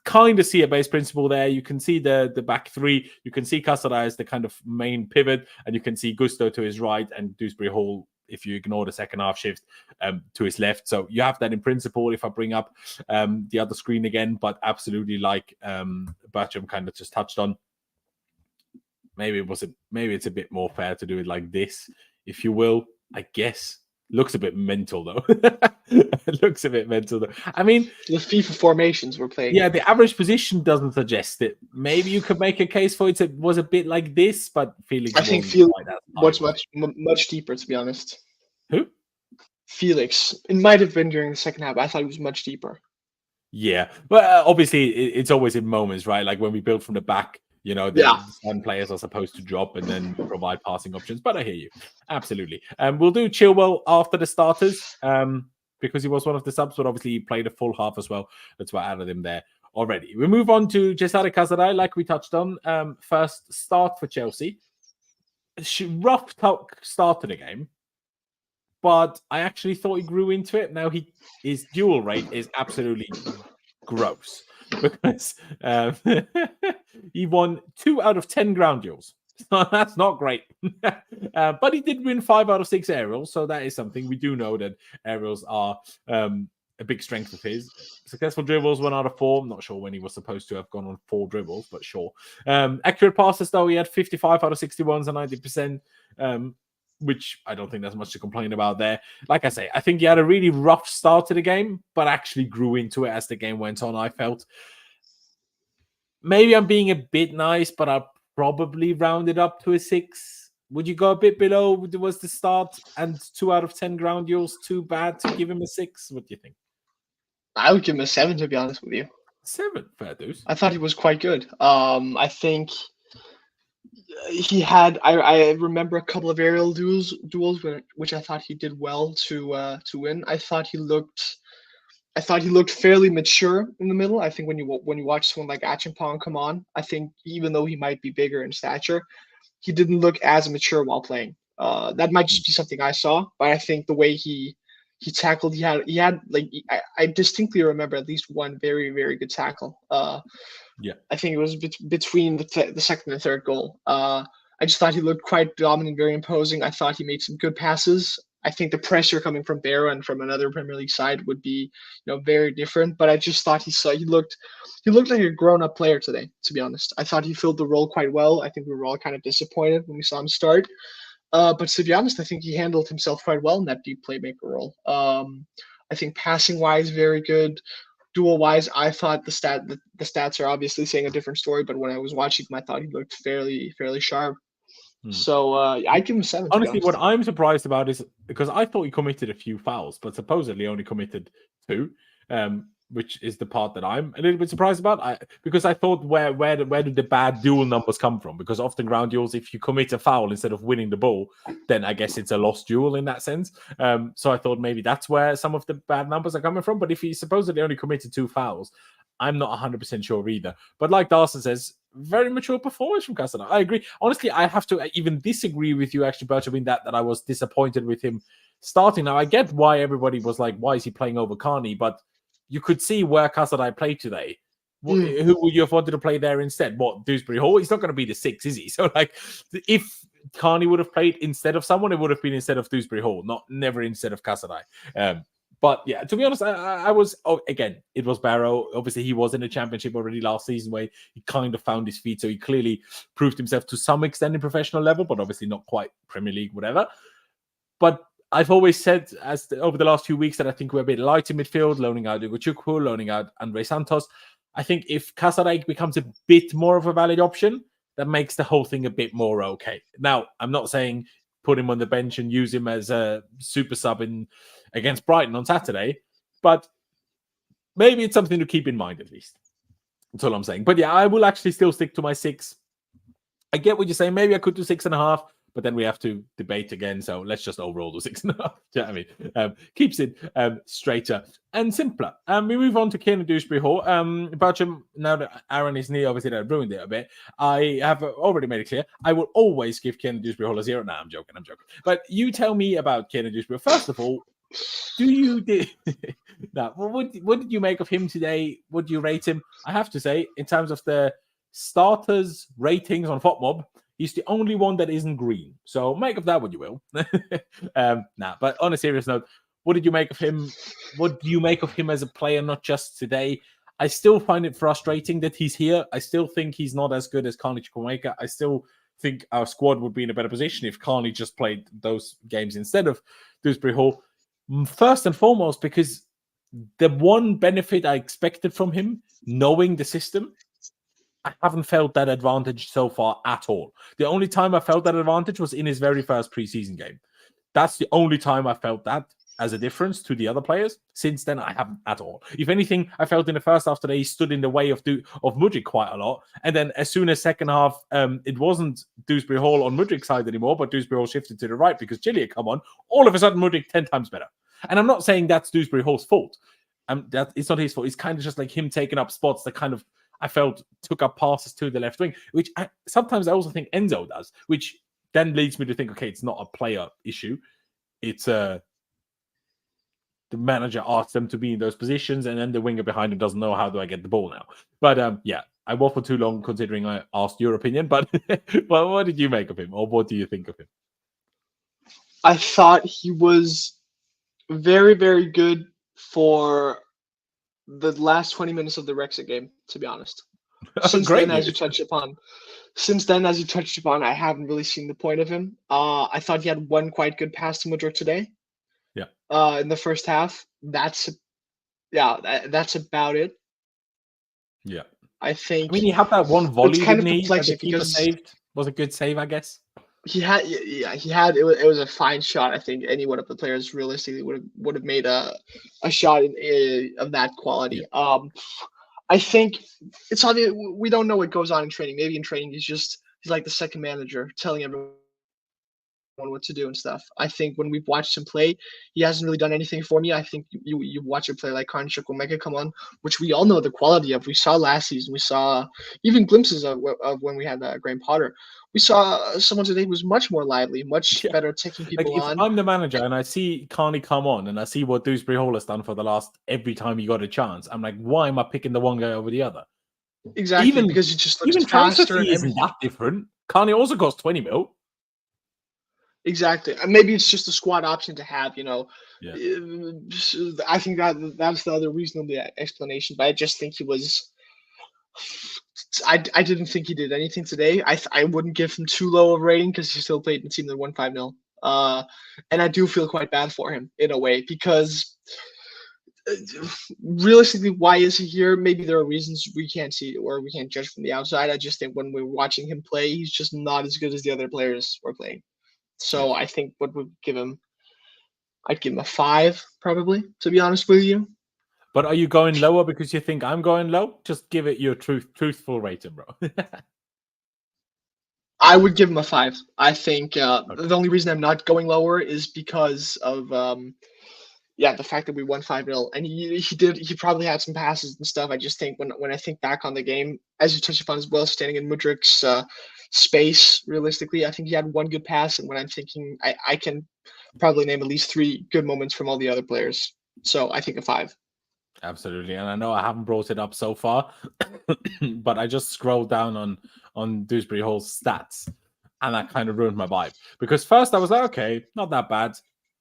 kind of see a base principle there. You can see the back three. You can see Casadei as the kind of main pivot. And you can see Gusto to his right and Dewsbury-Hall, if you ignore the second half shift, to his left. So you have that in principle. If I bring up the other screen again, but absolutely like Bertram kind of just touched on, maybe it's a bit more fair to do it like this, if you will. I guess looks a bit mental though. It looks a bit mental though. I mean, the FIFA formations we're playing. Yeah, the average position doesn't suggest it. Maybe you could make a case for it was a bit like this, but Felix. I think Felix was much deeper, to be honest. Who? Felix. It might have been during the second half. I thought he was much deeper. Yeah, but obviously it's always in moments, right? Like when we build from the back, Yeah. Some players are supposed to drop and then provide passing options. But I hear you. Absolutely. We'll do Chilwell after the starters because he was one of the subs, but obviously he played a full half as well. That's why I added him there already. We move on to Casadei, like we touched on. First start for Chelsea. Rough start to the game, but I actually thought he grew into it. Now his duel rate is absolutely gross because he won 2 out of 10 ground duels. So that's not great. But he did win 5 out of 6 aerials, so that is something. We do know that aerials are a big strength of his. Successful dribbles, 1 out of 4. I'm not sure when he was supposed to have gone on 4 dribbles, but sure. Accurate passes, though, he had 55 out of 61s and 90%, which I don't think there's much to complain about there. Like I say, I think he had a really rough start to the game, but actually grew into it as the game went on, I felt. Maybe I'm being a bit nice, but I'll probably round it up to a 6. Would you go a bit below? Was the start and 2 out of 10 ground duels too bad to give him a 6? What do you think? I would give him a 7, to be honest with you. 7, fair dues. I thought he was quite good. I think he had. I remember a couple of aerial duels which I thought he did well to win. I thought he looked fairly mature in the middle. I think when you watch someone like Achimpong come on, I think even though he might be bigger in stature, he didn't look as mature while playing. That might just be something I saw, but I think the way he tackled, he had like I distinctly remember at least one very, very good tackle. Yeah, I think it was between the second and third goal. I just thought he looked quite dominant, very imposing. I thought he made some good passes. I think the pressure coming from Barrow and from another Premier League side would be, very different. But I just thought he looked like a grown-up player today, to be honest. I thought he filled the role quite well. I think we were all kind of disappointed when we saw him start. But to be honest, I think he handled himself quite well in that deep playmaker role. I think passing-wise, very good. Duel-wise, I thought the stats are obviously saying a different story. But when I was watching him, I thought he looked fairly sharp. So I give him 7. Honestly, what I'm surprised about is because I thought he committed a few fouls, but supposedly only committed 2, which is the part that I'm a little bit surprised about. Because I thought where did the bad duel numbers come from? Because often ground duels, if you commit a foul instead of winning the ball, then I guess it's a lost duel in that sense. So I thought maybe that's where some of the bad numbers are coming from. But if he supposedly only committed 2 fouls, I'm not 100% sure either. But like Darcy says, very mature performance from Casadei. I agree. Honestly, I have to even disagree with you, actually, Bertram, in that I was disappointed with him starting. Now, I get why everybody was like, why is he playing over Carney? But you could see where Casadei played today. Who would you have wanted to play there instead? What, Dewsbury-Hall? He's not going to be the 6, is he? So, like, if Carney would have played instead of someone, it would have been instead of Dewsbury-Hall, never instead of Casadei. But yeah, to be honest, I was, again, it was Barrow. Obviously, he was in the championship already last season where he kind of found his feet. So he clearly proved himself to some extent in professional level, but obviously not quite Premier League, whatever. But I've always said over the last few weeks that I think we're a bit light in midfield, loaning out Ugo Chukwu, loaning out Andre Santos. I think if Casadei becomes a bit more of a valid option, that makes the whole thing a bit more okay. Now, I'm not saying put him on the bench and use him as a super sub against Brighton on Saturday, but maybe it's something to keep in mind at least. That's all I'm saying. But yeah, I will actually still stick to my 6. I get what you're saying. Maybe I could do 6.5, but then we have to debate again. So let's just overall do 6.5. Do you know what I mean? Keeps it straighter and simpler. We move on to Kieran Dewsbury-Hall. Bertram, now that Aaron is near, obviously that ruined it a bit. I have already made it clear. I will always give Kieran Dewsbury-Hall a 0. No, I'm joking. But you tell me about Kieran Dewsbury. First of all, now, what did you make of him today? Would you rate him? I have to say, in terms of the starters ratings on FOTMob, he's the only one that isn't green. So make of that what you will. But on a serious note, what did you make of him? What do you make of him as a player, not just today? I still find it frustrating that he's here. I still think he's not as good as Carney Chukwuemeka. I still think our squad would be in a better position if Carney just played those games instead of Dewsbury-Hall. First and foremost, because the one benefit I expected from him, knowing the system, I haven't felt that advantage so far at all. The only time I felt that advantage was in his very first preseason game. That's the only time I felt that. as a difference to the other players. Since then, I haven't at all. If anything, I felt in the first half today, he stood in the way of Mudryk quite a lot. And then as soon as second half, it wasn't Dewsbury-Hall on Mudryk's side anymore, but Dewsbury-Hall shifted to the right because Chile had come on. All of a sudden, Mudryk 10 times better. And I'm not saying that's Dewsbury-Hall's fault. That it's not his fault. It's kind of just like him taking up spots that kind of, I felt, took up passes to the left wing, which sometimes I also think Enzo does, which then leads me to think, okay, it's not a player issue. It's the manager asks them to be in those positions, and then the winger behind him doesn't know how do I get the ball now. But yeah, I waffled too long considering I asked your opinion. But well, what did you make of him, or what do you think of him? I thought he was very, very good for the last 20 minutes of the Wrexham game, to be honest. Since then, as you touched upon, I haven't really seen the point of him. I thought he had one quite good pass to Mudryk today. Yeah. In the first half. That's about it. Yeah. I think. I mean, he had that one volley. It's kind of perplexing because saved was a good save, I guess. He had. It was a fine shot. I think any one of the players realistically would have made a shot of that quality. Yeah. I think it's obvious we don't know what goes on in training. Maybe in training he's like the second manager telling everyone what to do and stuff. I think when we've watched him play, he hasn't really done anything for me. I think you watch a player like Hattrick Nkunku come on, which we all know the quality of. We saw last season. We saw even glimpses of when we had Graham Potter. We saw someone today who was much more lively, much better taking people on. If I'm the manager and I see Carney come on and I see what Dewsbury-Hall has done for the last every time he got a chance, I'm like, why am I picking the one guy over the other? Exactly, because he just looks faster. Even isn't that different. Carney also costs 20 mil. Exactly, and maybe it's just a squad option to have. Yeah. I think that's the other reasonable explanation. But I just think he was. I didn't think he did anything today. I wouldn't give him too low of a rating because he still played in a team that won 5-0. And I do feel quite bad for him in a way because realistically, why is he here? Maybe there are reasons we can't see or we can't judge from the outside. I just think when we're watching him play, he's just not as good as the other players were playing. So I think what would give him, I'd give him a 5 probably, to be honest with you. But are you going lower because you think I'm going low? Just give it your truthful rating, bro. I would give him a 5. I think the only reason I'm not going lower is because of the fact that we won 5-0, and he probably had some passes and stuff. I just think when I think back on the game, as you touched upon as well, standing in Mudryk's space, realistically, I think he had one good pass, and when I'm thinking, I can probably name at least 3 good moments from all the other players. So I think a 5. Absolutely, and I know I haven't brought it up so far, but I just scrolled down on Dewsbury-Hall's stats, and that kind of ruined my vibe. Because first I was like, okay, not that bad.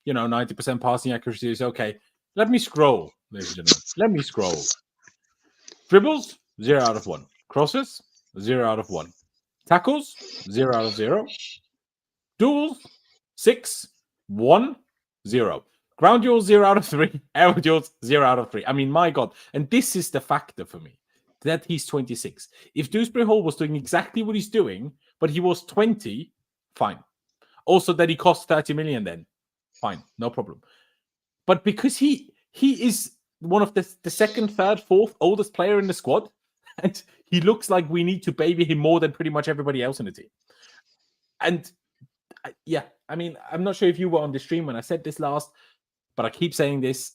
90% passing accuracy is okay. Let me scroll, ladies and gentlemen. Let me scroll. Dribbles, 0 out of 1. Crosses, 0 out of 1. Tackles, 0 out of 0. Duels, 6, 1, 0. Ground duels, 0 out of 3. Aerial duels, 0 out of 3. I mean, my God. And this is the factor for me, that he's 26. If Dewsbury-Hall was doing exactly what he's doing, but he was 20, fine. Also that he cost 30 million then, fine, no problem. But because he is one of the second, third, fourth oldest player in the squad, and he looks like we need to baby him more than pretty much everybody else in the team. And I mean, I'm not sure if you were on the stream when I said this last, but I keep saying this.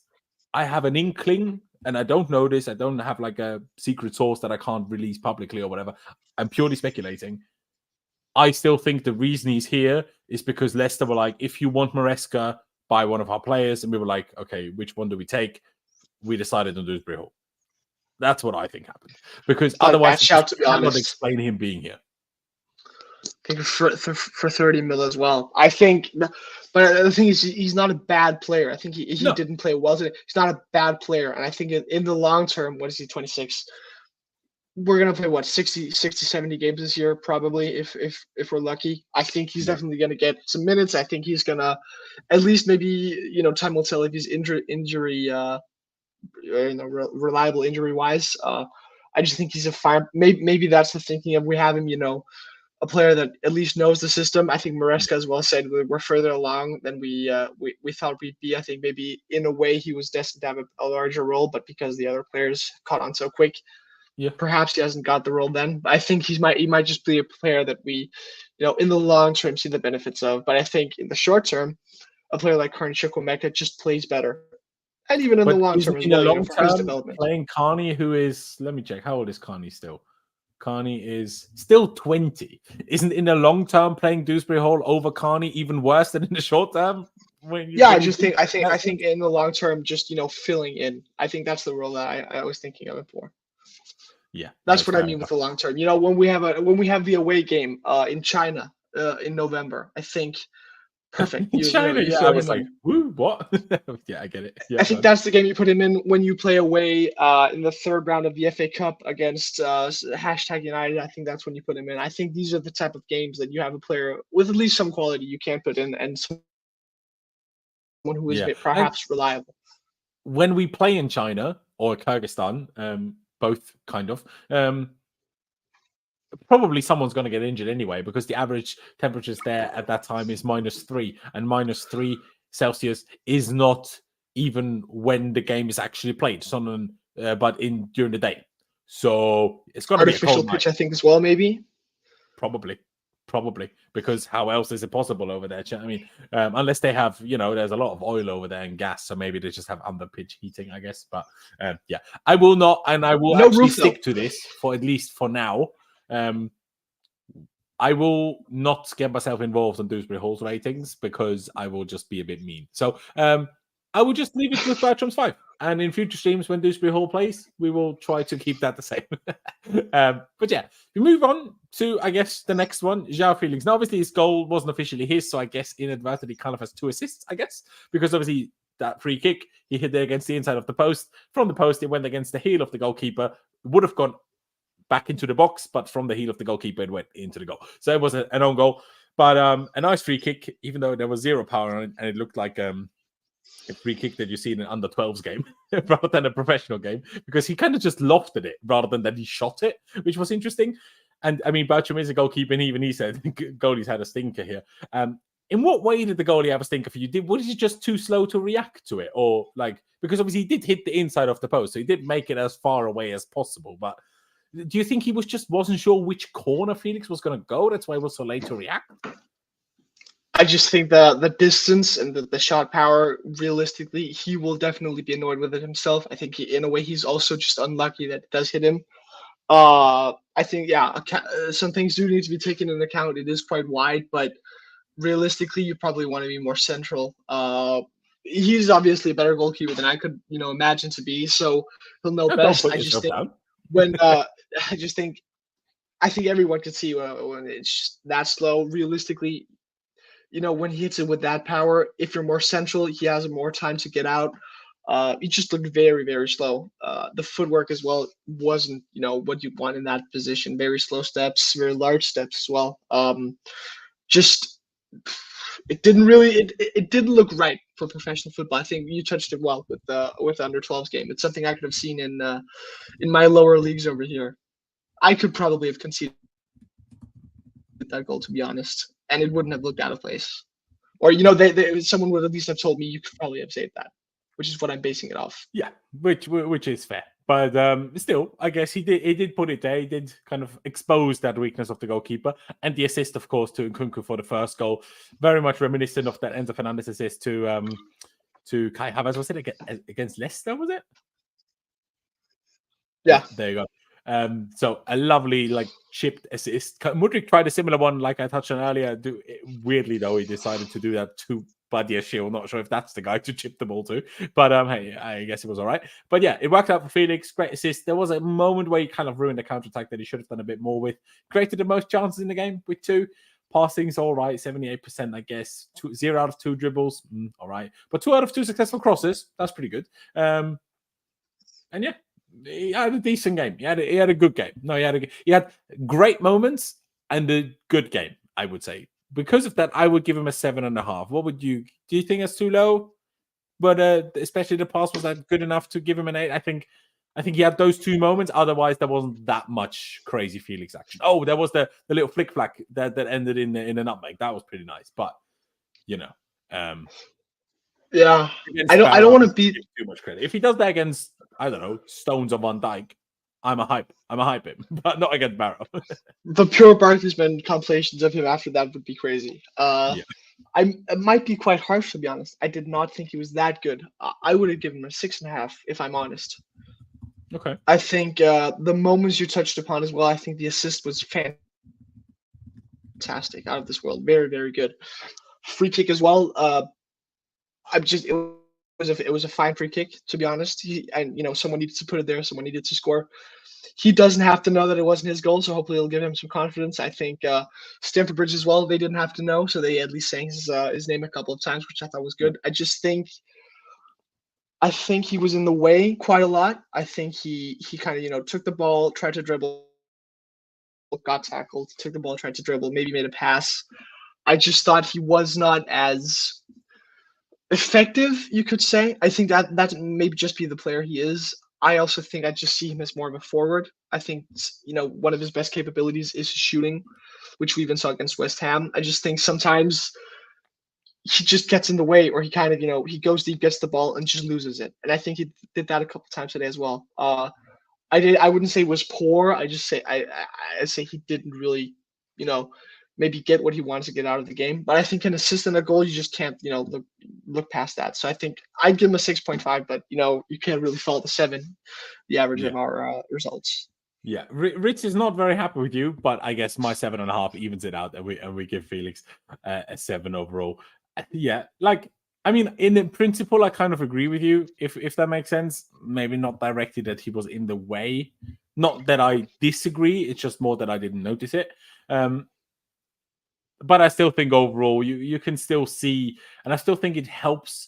I have an inkling, and I don't know this. I don't have like a secret source that I can't release publicly or whatever. I'm purely speculating. I still think the reason he's here is because Leicester were like, if you want Maresca, buy one of our players. And we were like, okay, which one do we take? We decided on Dewsbury-Hall. That's what I think happened. Because otherwise, I cannot explain him being here. I think for 30 mil as well. I think, but the thing is, he's not a bad player. I think he didn't play well today. He's not a bad player. And I think in the long term, what is he, 26? We're going to play, 60, 70 games this year, probably, if we're lucky. I think he's definitely going to get some minutes. I think he's going to, at least maybe, time will tell if he's injury reliable injury-wise. I just think he's a fine, maybe that's the thinking of we have him, a player that at least knows the system. I think Maresca as well said we're further along than we thought we'd be. I think maybe in a way he was destined to have a larger role, but because the other players caught on so quick, perhaps he hasn't got the role then. But I think he might just be a player that we, in the long term see the benefits of. But I think in the short term, a player like Chukwuemeka just plays better. And even in the long term as well, for his development. Playing Carney, who is, let me check, how old is Carney still? Carney is still 20. Isn't in the long term playing Dewsbury-Hall over Carney even worse than in the short term? I think in the long term, just filling in. I think that's the role that I was thinking of it for. Yeah, that's what I mean with the long term. When we have the away game in China in November, I think. Perfect. China, I was like, woo, what? Yeah, I get it. Yeah, I think that's the game you put him in when you play away in the third round of the FA Cup against #United. I think that's when you put him in. I think these are the type of games that you have a player with at least some quality you can put in, and someone who is perhaps reliable. When we play in China or Kyrgyzstan, both kind of, probably someone's going to get injured anyway, because the average temperatures there at that time is -3, and -3 Celsius is not even when the game is actually played, but during the day. So it's going to be a cold pitch, night. I think, as well, maybe. Probably, because how else is it possible over there? I mean, unless they have, there's a lot of oil over there and gas, so maybe they just have under pitch heating, I guess. But I will not, and I will actually stick to this for at least for now. I will not get myself involved on Dewsbury-Hall's ratings because I will just be a bit mean. So I will just leave it with Bertram's 5. And in future streams, when Dewsbury-Hall plays, we will try to keep that the same. But yeah, we move on to, I guess, the next one, Joao Felix. Now, obviously, his goal wasn't officially his, so I guess inadvertently kind of has 2 assists, I guess, because obviously that free kick, he hit there against the inside of the post. From the post, it went against the heel of the goalkeeper. It would have gone back into the box, but from the heel of the goalkeeper, it went into the goal. So it was an own goal, but a nice free kick, even though there was 0 power on it, and it looked like a free kick that you see in an under 12s game rather than a professional game, because he kind of just lofted it rather than that he shot it, which was interesting. And I mean, Bertram is a goalkeeper, and even he said goalie's had a stinker here. In what way did the goalie have a stinker for you? Was he just too slow to react to it, or because obviously he did hit the inside of the post, so he did make it as far away as possible, but do you think he wasn't sure which corner Felix was going to go? That's why he was so late to react? I just think the distance and the shot power, realistically, he will definitely be annoyed with it himself. I think in a way he's also just unlucky that it does hit him. I think, some things do need to be taken into account. It is quite wide, but realistically, you probably want to be more central. He's obviously a better goalkeeper than I could, imagine to be, so he'll know best. I just think I think everyone can see when it's that slow. Realistically, when he hits it with that power, if you're more central, he has more time to get out. He just looked very, very slow. The footwork as well wasn't, what you want in that position. Very slow steps, very large steps as well. It didn't look right for professional football. I think you touched it well with the under 12s game. It's something I could have seen in my lower leagues over here. I could probably have conceded that goal, to be honest, and it wouldn't have looked out of place. Or someone would at least have told me you could probably have saved that, which is what I'm basing it off. Yeah, which is fair. But still, I guess he did put it there. He did kind of expose that weakness of the goalkeeper. And the assist, of course, to Nkunku for the first goal. Very much reminiscent of that Enzo Fernandez assist to Kai Havertz. Was it against Leicester, was it? Yeah. There you go. So a lovely chipped assist. Mudryk tried a similar one like I touched on earlier. Weirdly, though, he decided to do that to Badiashile. Not sure if that's the guy to chip the ball to, but hey, I guess it was all right. But yeah, it worked out for Felix. Great assist. There was a moment where he kind of ruined the counter-attack that he should have done a bit more with. Created the most chances in the game with 2. Passing's all right, 78%, I guess. 0 out of 2 dribbles, all right. But 2 out of 2 successful crosses, that's pretty good. And yeah, he had a decent game. He had a good game. No, he had great moments and a good game, I would say. Because of that, I would give him a 7.5. What would you? Do you think that's too low? But especially the pass, was that good enough to give him an 8? I think I think he had those two moments. Otherwise, there wasn't that much crazy Felix action. Oh, there was the little flick flack that ended in the nutmeg. That was pretty nice. But you know, yeah, against I don't Barrow, want to be too much credit. If he does that against, I don't know, Stones or Van Dijk, I'm a hype him, but not against Barrow. the pure Barkleyman compilations of him after that would be crazy. Yeah. It might be quite harsh, to be honest. I did not think he was that good. I would have given him a 6.5 if I'm honest. Okay. I think the moments you touched upon as well. I think the assist was fantastic, out of this world. Very, very good. Free kick as well. It was a fine free kick, to be honest. Someone needed to put it there. Someone needed to score. He doesn't have to know that it wasn't his goal, so hopefully it'll give him some confidence. I think Stamford Bridge as well, they didn't have to know, so they at least sang his name a couple of times, which I thought was good. I think he was in the way quite a lot. I think he kind of, took the ball, tried to dribble, got tackled, took the ball, tried to dribble, maybe made a pass. I just thought he was not as effective, you could say. I think that maybe just be the player he is. I also think I just see him as more of a forward. I think, one of his best capabilities is shooting, which we even saw against West Ham. I just think sometimes he just gets in the way, or he kind of, he goes deep, gets the ball, and just loses it. And I think he did that a couple times today as well. I wouldn't say it was poor. I say he didn't really, maybe get what he wants to get out of the game. But I think an assist and a goal, you just can't, look past that. So I think I'd give him a 6.5, but you can't really fault the 7, the average of our results. Yeah, Rich is not very happy with you, but I guess my 7.5 evens it out, and we give Felix a 7 overall. Yeah, in principle, I kind of agree with you. If that makes sense, maybe not directly that he was in the way. Not that I disagree. It's just more that I didn't notice it. But I still think overall you can still see, and I still think it helps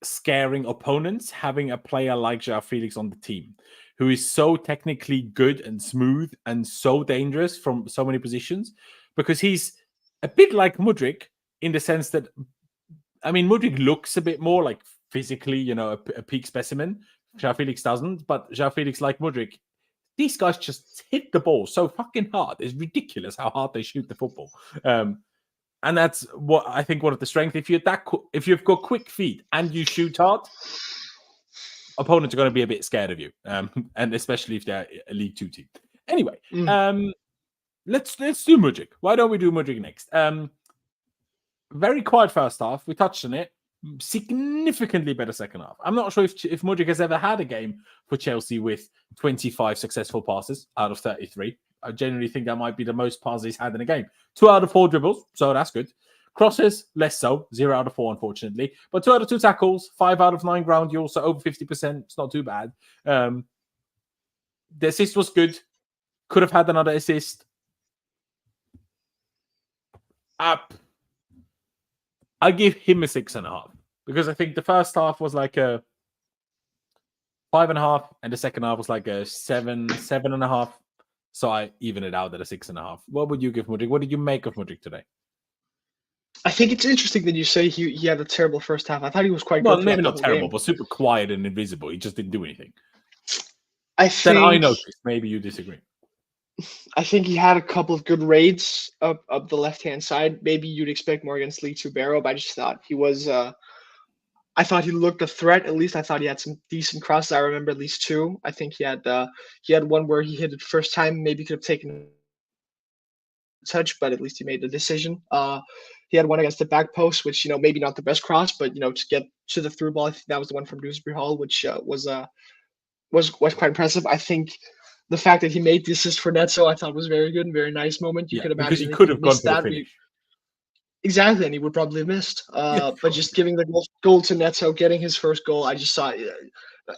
scaring opponents having a player like Joao Felix on the team, who is so technically good and smooth and so dangerous from so many positions, because he's a bit like Mudryk in the sense that, Mudryk looks a bit more like physically, a peak specimen. Joao Felix doesn't, but Joao Felix, like Mudryk, these guys just hit the ball so fucking hard. It's ridiculous how hard they shoot the football. And that's what I think one of the strengths. If you've got quick feet and you shoot hard, opponents are going to be a bit scared of you. And especially if they're a League 2 team. Anyway, let's do Mudryk. Why don't we do Mudryk next? Very quiet first half. We touched on it. Significantly better second half. I'm not sure if Mudryk has ever had a game for Chelsea with 25 successful passes out of 33. I generally think that might be the most passes he's had in a game. 2 out of 4 dribbles, so that's good. Crosses, less so. 0 out of 4, unfortunately. But 2 out of 2 tackles, 5 out of 9 ground duels, so over 50%. It's not too bad. The assist was good. Could have had another assist. I give him a 6.5 because I think the first half was like a 5.5, and the second half was like a 7.5. So I even it out at a 6.5. What would you give Mudryk? What did you make of Mudryk today? I think it's interesting that you say he had a terrible first half. I thought he was quite good. Well, maybe not terrible, but super quiet and invisible. He just didn't do anything. I noticed. Maybe you disagree. I think he had a couple of good raids up the left-hand side. Maybe you'd expect more against League 2 Barrow, but I just thought he was I thought he looked a threat. At least I thought he had some decent crosses. I remember at least 2. I think he had one where he hit it first time, maybe could have taken a touch, but at least he made the decision. He had one against the back post, which maybe not the best cross, but to get to the through ball. I think that was the one from Dewsbury-Hall, which was quite impressive. I think the fact that he made the assist for Neto, I thought was very good and very nice moment. You could imagine because he could have gone for the finish. Exactly, and he would probably have missed. But just giving the goal to Neto, getting his first goal, I just saw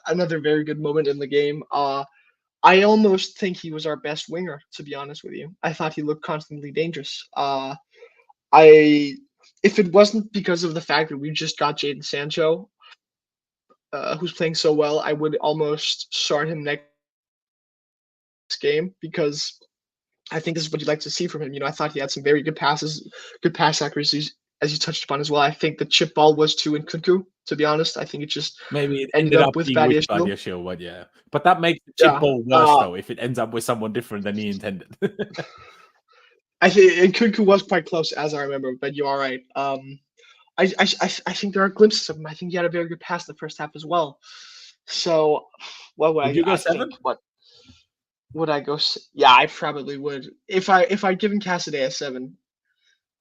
another very good moment in the game. I almost think he was our best winger, to be honest with you. I thought he looked constantly dangerous. If it wasn't because of the fact that we just got Jadon Sancho, who's playing so well, I would almost start him next game, because I think this is what you'd like to see from him. I thought he had some very good passes, good pass accuracies, as you touched upon as well. I think the chip ball was to Nkunku, To be honest, I think it just Maybe it ended ended up up with being with Badiashile. Badiashile, but yeah. But that makes the chip Yeah. ball worse, though, if it ends up with someone different than he intended. I think Nkunku was quite close, as I remember, but you are right. I think there are glimpses of him. I think he had a very good pass in the first half as well. So, what would Would you go I 7? think? What would I go? Yeah, I probably would. If I'd given Casadei a 7,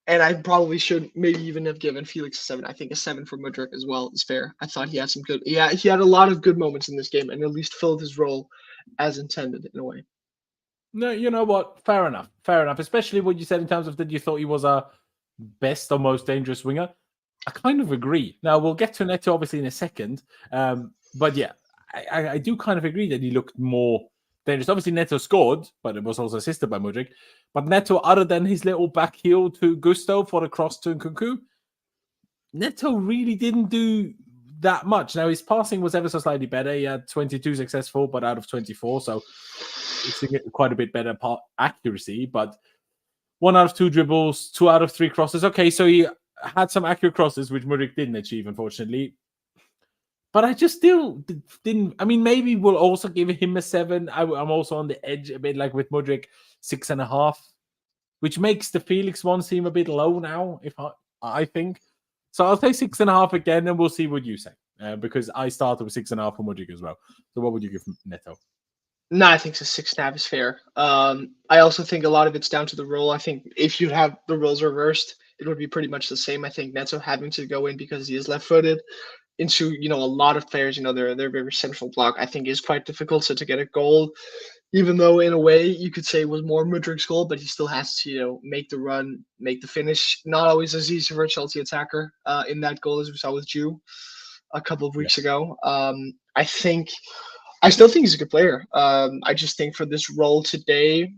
and I probably should maybe even have given Felix a 7. I think a 7 for Mudryk as well is fair. I thought he had some good. Yeah, he had a lot of good moments in this game, and at least filled his role as intended in a way. No, you know what? Fair enough. Fair enough. Especially what you said in terms of that you thought he was a best or most dangerous winger. I kind of agree. Now, we'll get to Neto obviously in a second. But yeah, I do kind of agree that he looked more dangerous. Obviously, Neto scored, but it was also assisted by Mudryk. But Neto, other than his little back heel to Gusto for the cross to Nkunku, Neto really didn't do that much. Now, his passing was ever so slightly better. He had 22 successful, but out of 24. So it's quite a bit better accuracy. But 1 out of 2 dribbles, 2 out of 3 crosses. Okay, so he had some accurate crosses, which Mudryk didn't achieve, unfortunately. But I just still didn't. I mean, maybe we'll also give him a 7. I'm also on the edge a bit, like with Mudryk, 6.5, which makes the Felix one seem a bit low now, if I think. So I'll say 6.5 again, and we'll see what you say. Because I started with 6.5 for Mudryk as well. So what would you give Neto? No, I think 6.5 is fair. I also think a lot of it's down to the role. I think if you have the roles reversed, it would be pretty much the same. I think Neto having to go in because he is left-footed into a lot of players. They're very central block. I think is quite difficult. So to get a goal, even though in a way you could say it was more Mudryk's goal, but he still has to make the run, make the finish. Not always as easy for a Chelsea attacker in that goal as we saw with Jew a couple of weeks ago. I still think he's a good player. I just think for this role today,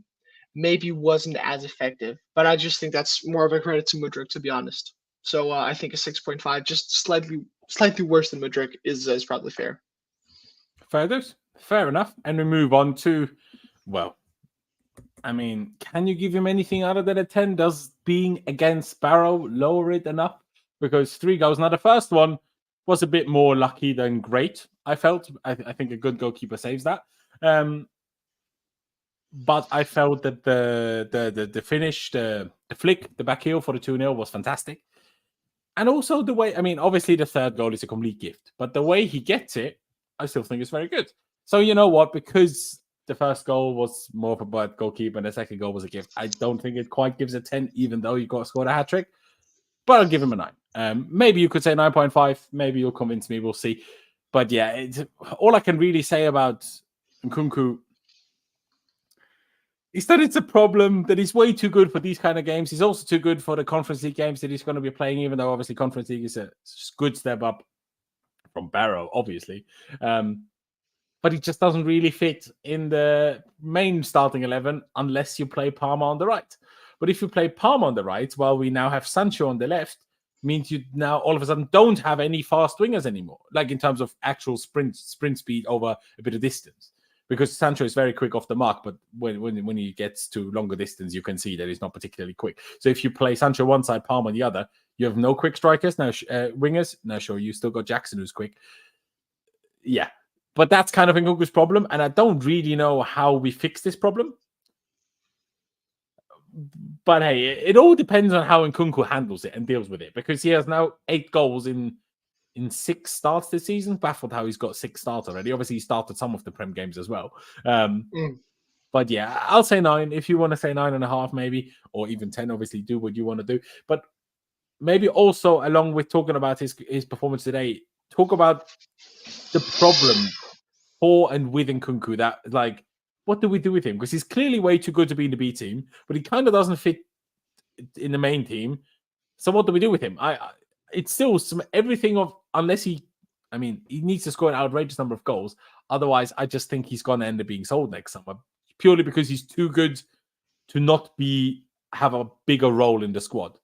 maybe wasn't as effective. But I just think that's more of a credit to Mudryk, to be honest. So I think a 6.5, just slightly worse than Mudryk, is probably fair. Fair enough. And we move on to, well, I mean, can you give him anything other than a 10? Does being against Barrow lower it enough? Because 3 goals. Now, the first one was a bit more lucky than great, I felt. I think a good goalkeeper saves that. But I felt that the finish, the flick, the back heel for the 2-0 was fantastic. And also the way, I mean, obviously the third goal is a complete gift, but the way he gets it, I still think is very good. So you know what? Because the first goal was more of a bad goalkeeper and the second goal was a gift, I don't think it quite gives a 10, even though he scored a hat-trick. But I'll give him a 9. Maybe you could say 9.5. Maybe you'll convince me. We'll see. But yeah, all I can really say about Nkunku is that it's a problem that he's way too good for these kind of games. He's also too good for the Conference League games that he's going to be playing, even though obviously Conference League is a good step up from Barrow, obviously. But he just doesn't really fit in the main starting 11 unless you play Palmer on the right. But if you play Palmer on the right, while we now have Sancho on the left, means you now all of a sudden don't have any fast wingers anymore, like in terms of actual sprint speed over a bit of distance. Because Sancho is very quick off the mark, but when he gets to longer distance, you can see that he's not particularly quick. So if you play Sancho one side, Palmer on the other, you have no quick strikers now, wingers. Now, sure, you still got Jackson who's quick. Yeah, but that's kind of Nkunku's problem, and I don't really know how we fix this problem. But hey, it all depends on how Nkunku handles it and deals with it, because he has now 8 goals in 6 starts this season. Baffled how he's got 6 starts already. Obviously, he started some of the Prem games as well. But yeah, I'll say 9. If you want to say 9.5, maybe, or even 10, obviously do what you want to do. But maybe also, along with talking about his performance today, talk about the problem for and with Nkunku. That, like, what do we do with him? Because he's clearly way too good to be in the B team, but he kind of doesn't fit in the main team. So what do we do with him? It's still everything of, unless he needs to score an outrageous number of goals. Otherwise, I just think he's going to end up being sold next summer, purely because he's too good to not have a bigger role in the squad.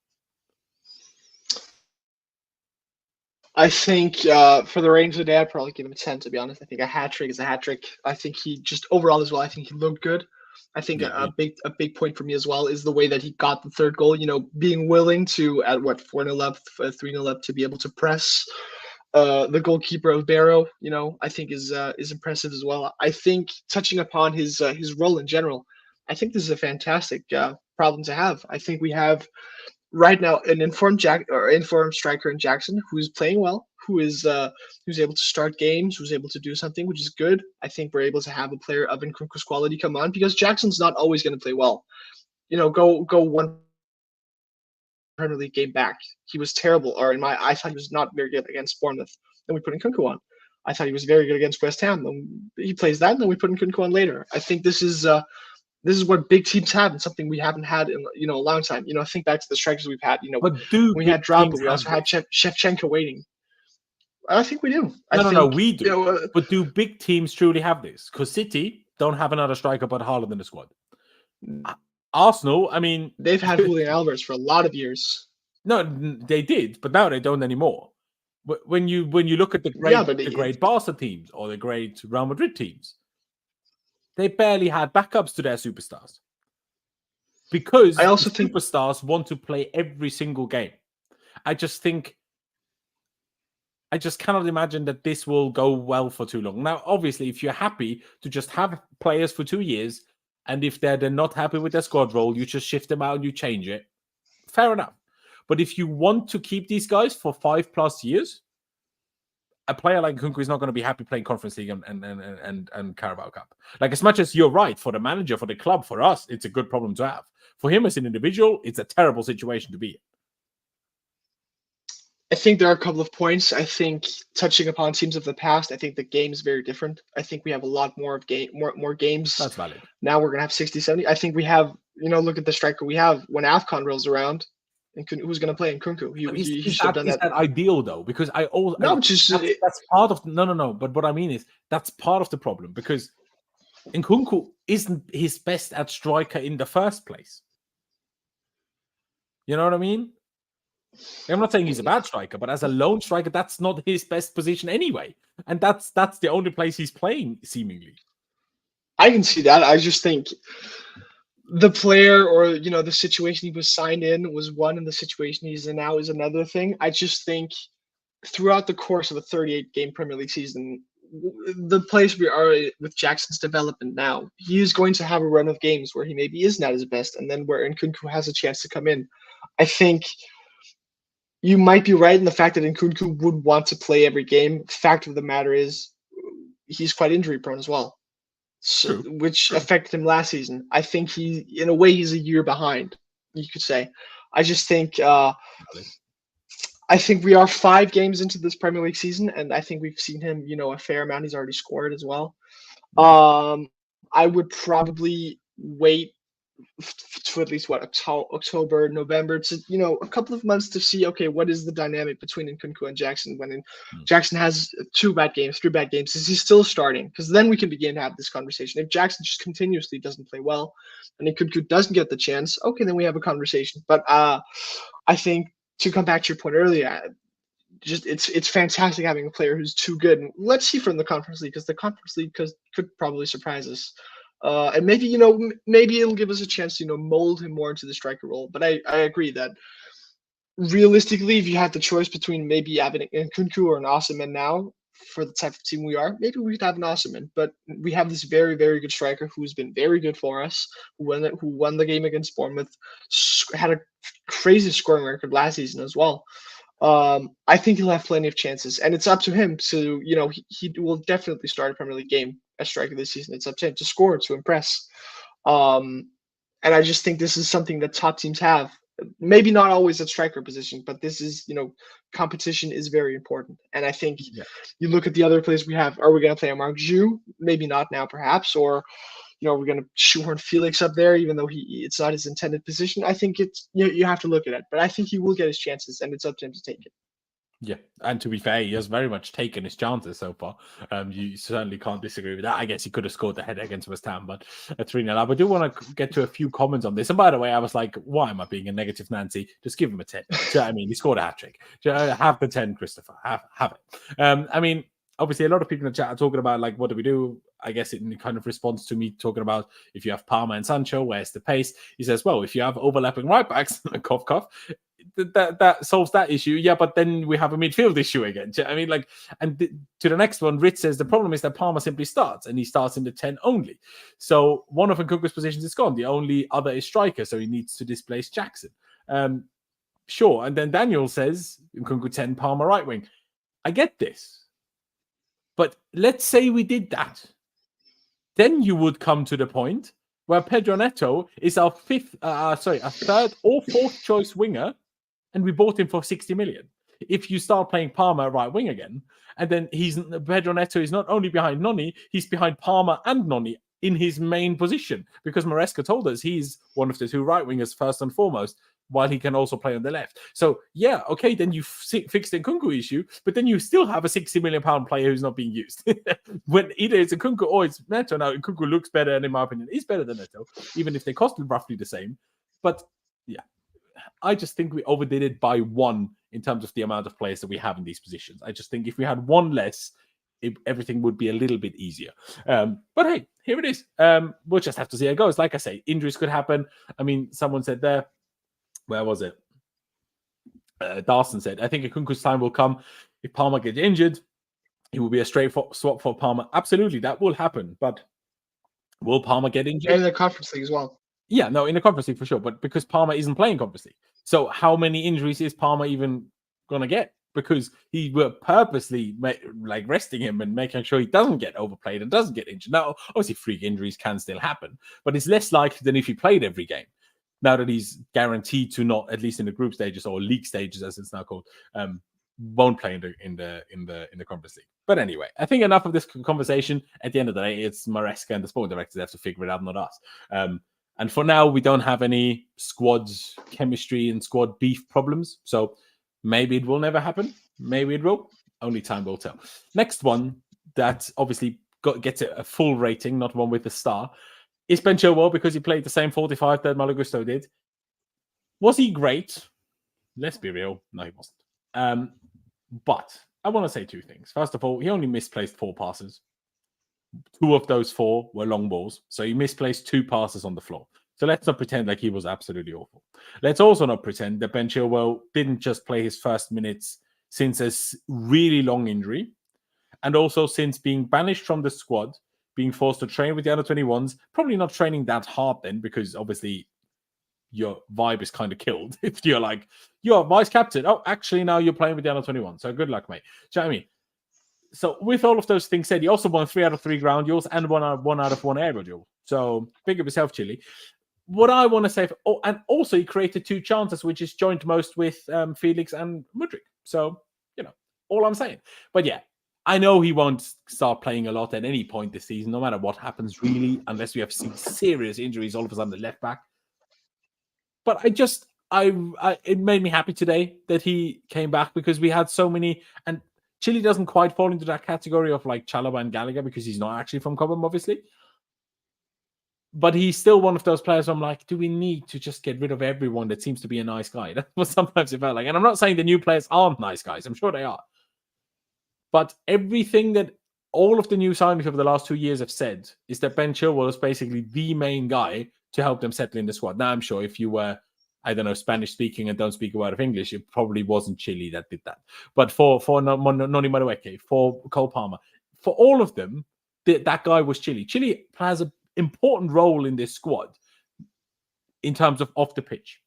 I think for the range today, I'd probably give him a 10, to be honest. I think a hat-trick is a hat-trick. I think he just overall as well, I think he looked good. I think a big point for me as well is the way that he got the third goal, being willing to, at 4-0 up, 3-0 up, to be able to press The goalkeeper of Barrow, I think is impressive as well. I think touching upon his role in general, I think this is a fantastic problem to have. I think we have right now an informed striker in Jackson who's playing well, who's able to start games, who's able to do something, which is good. I think we're able to have a player of Nkunku's quality come on because Jackson's not always going to play well. Go one Premier League game back. He was terrible, or I thought he was not very good against Bournemouth. Then we put Nkunku on. I thought he was very good against West Ham. Then he plays that, and then we put Nkunku on later. I think this is what big teams have, and something we haven't had in a long time. Think back to the strikers we've had. We had Drogba, we also had Shevchenko waiting. I think we do. No, we do. But do big teams truly have this? Because City don't have another striker but Haaland in the squad. Arsenal, I mean, they've had Julian Alvarez for a lot of years. No, they did, but now they don't anymore. When you look at the great Barca teams or the great Real Madrid teams, they barely had backups to their superstars because I also think superstars want to play every single game. I just cannot imagine that this will go well for too long. Now, obviously, if you're happy to just have players for 2 years, and if they're not happy with their squad role, you just shift them out and you change it. Fair enough. But if you want to keep these guys for 5+ years, a player like Nkunku is not going to be happy playing Conference League and Carabao Cup. Like, as much as you're right, for the manager, for the club, for us, it's a good problem to have. For him as an individual, it's a terrible situation to be in. I think there are a couple of points. I think touching upon teams of the past, I think the game is very different. I think we have a lot more games. That's valid. Now we're going to have 60, 70. I think we have, look at the striker we have when AFCON rolls around. And who's going to play Nkunku? He should have done that. Is that ideal, though? Because that's part of... No. But what I mean is, that's part of the problem. Because Nkunku isn't his best at striker in the first place. You know what I mean? I'm not saying he's a bad striker, but as a lone striker, that's not his best position anyway. And that's the only place he's playing, seemingly. I can see that. I just think the player or, the situation he was signed in was one, and the situation he's in now is another thing. I just think throughout the course of a 38-game Premier League season, the place we are with Jackson's development now, he is going to have a run of games where he maybe isn't at his best, and then where Nkunku has a chance to come in. I think you might be right in the fact that Nkunku would want to play every game. Fact of the matter is, he's quite injury prone as well, which affected him last season. I think in a way, he's a year behind, you could say. I just think, I think we are 5 games into this Premier League season, and I think we've seen him, a fair amount. He's already scored as well. I would probably wait to at least October, November, to a couple of months to see, okay, what is the dynamic between Nkunku and Jackson when Jackson has 2 bad games, 3 bad games? Is he still starting? Because then we can begin to have this conversation. If Jackson just continuously doesn't play well and Nkunku doesn't get the chance, okay, then we have a conversation. But I think, to come back to your point earlier, just it's fantastic having a player who's too good. And let's see from the Conference League, because the Conference League could probably surprise us. And maybe, maybe it'll give us a chance to, mold him more into the striker role. But I agree that realistically, if you had the choice between maybe having Nkunku or an Osimhen now for the type of team we are, maybe we'd have an Osimhen. But we have this very, very good striker who's been very good for us, who won the game against Bournemouth, had a crazy scoring record last season as well. I think he'll have plenty of chances, and it's up to him to, he will definitely start a Premier League game as striker this season. It's up to him to score, to impress. And I just think this is something that top teams have. Maybe not always at striker position, but this is, competition is very important. And I think you look at the other players we have. Are we going to play a Mark Zhu? Maybe not now, perhaps. Or, we're going to shoehorn Felix up there, even though it's not his intended position. I think it's, you have to look at it. But I think he will get his chances, and it's up to him to take it. Yeah, and to be fair, he has very much taken his chances so far. You certainly can't disagree with that. I guess he could have scored the header against West Ham, but a 3-0 up. I do want to get to a few comments on this. And by the way, I was like, why am I being a negative Nancy? Just give him a 10. I mean, he scored a hat-trick. Have the 10, Christopher. Have it. I mean, obviously, a lot of people in the chat are talking about, like, what do we do? I guess in kind of response to me talking about if you have Palmer and Sancho, where's the pace? He says, well, if you have overlapping right backs, cough, cough, that solves that issue. Yeah, but then we have a midfield issue again. I mean, like, and to the next one, Rich says the problem is that Palmer simply starts, and he starts in the 10 only. So one of Nkunku's positions is gone. The only other is striker, so he needs to displace Jackson. Sure. And then Daniel says Nkunku 10, Palmer right wing. I get this, but let's say we did that. Then you would come to the point where Pedro Neto is our third or fourth choice winger, and we bought him for 60 million. If you start playing Palmer right wing again, and then Pedro Neto is not only behind Noni, he's behind Palmer and Noni in his main position, because Maresca told us he's one of the two right wingers first and foremost, while he can also play on the left. So yeah, okay, then you fixed the Nkunku issue, but then you still have a 60 million pound player who's not being used. When either it's Nkunku or it's Neto. Now Nkunku looks better, and in my opinion, is better than Neto, even if they cost roughly the same. But yeah, I just think we overdid it by one in terms of the amount of players that we have in these positions. I just think if we had one less, everything would be a little bit easier. But hey, here it is. We'll just have to see how it goes. Like I say, injuries could happen. I mean, someone said there, where was it? Dawson said, I think Nkunku's time will come. If Palmer gets injured, it will be a straight swap for Palmer. Absolutely, that will happen. But will Palmer get injured? And in the Conference League as well. Yeah, no, in the Conference League for sure. But because Palmer isn't playing Conference League. So how many injuries is Palmer even going to get? Because he were purposely resting him and making sure he doesn't get overplayed and doesn't get injured. Now, obviously, freak injuries can still happen, but it's less likely than if he played every game. Now that he's guaranteed to not, at least in the group stages or league stages, as it's now called, won't play in the Conference League. But anyway, I think enough of this conversation. At the end of the day, it's Maresca and the sporting directors have to figure it out, not us. And for now, we don't have any squad chemistry and squad beef problems. So maybe it will never happen. Maybe it will. Only time will tell. Next one that obviously gets a full rating, not one with a star, is Ben Chilwell, because he played the same 45 that Malo Gusto did. Was he great? Let's be real. No, he wasn't. But I want to say two things. First of all, he only misplaced 4 passes. 2 of those 4 were long balls. So he misplaced 2 passes on the floor. So let's not pretend like he was absolutely awful. Let's also not pretend that Ben Chilwell didn't just play his first minutes since a really long injury, and also since being banished from the squad, being forced to train with the under-21s, probably not training that hard then, because obviously your vibe is kind of killed. If you're like, you're vice captain. Oh, actually, now you're playing with the under-21. So good luck, mate. Do you know what I mean? So with all of those things said, he also won 3 out of 3 ground duels and 1 out of 1 aerial duel. So big of himself, Chile. What I want to say, and also he created 2 chances, which is joint most with Felix and Mudryk. So, all I'm saying. But yeah, I know he won't start playing a lot at any point this season, no matter what happens, really, unless we have seen serious injuries all of a sudden the left back. But it made me happy today that he came back, because we had so many, and Chile doesn't quite fall into that category of like Chalobah and Gallagher, because he's not actually from Cobham, obviously. But he's still one of those players where I'm like, do we need to just get rid of everyone that seems to be a nice guy? That's what sometimes it felt like. And I'm not saying the new players aren't nice guys. I'm sure they are. But everything that all of the new signings over the last 2 years have said is that Ben Chilwell is basically the main guy to help them settle in the squad. Now, I'm sure if you were, I don't know, Spanish speaking and don't speak a word of English, it probably wasn't Chile that did that. But for Noni Madueke, for Cole Palmer, for all of them, that guy was Chile. Chile has an important role in this squad in terms of off the pitch.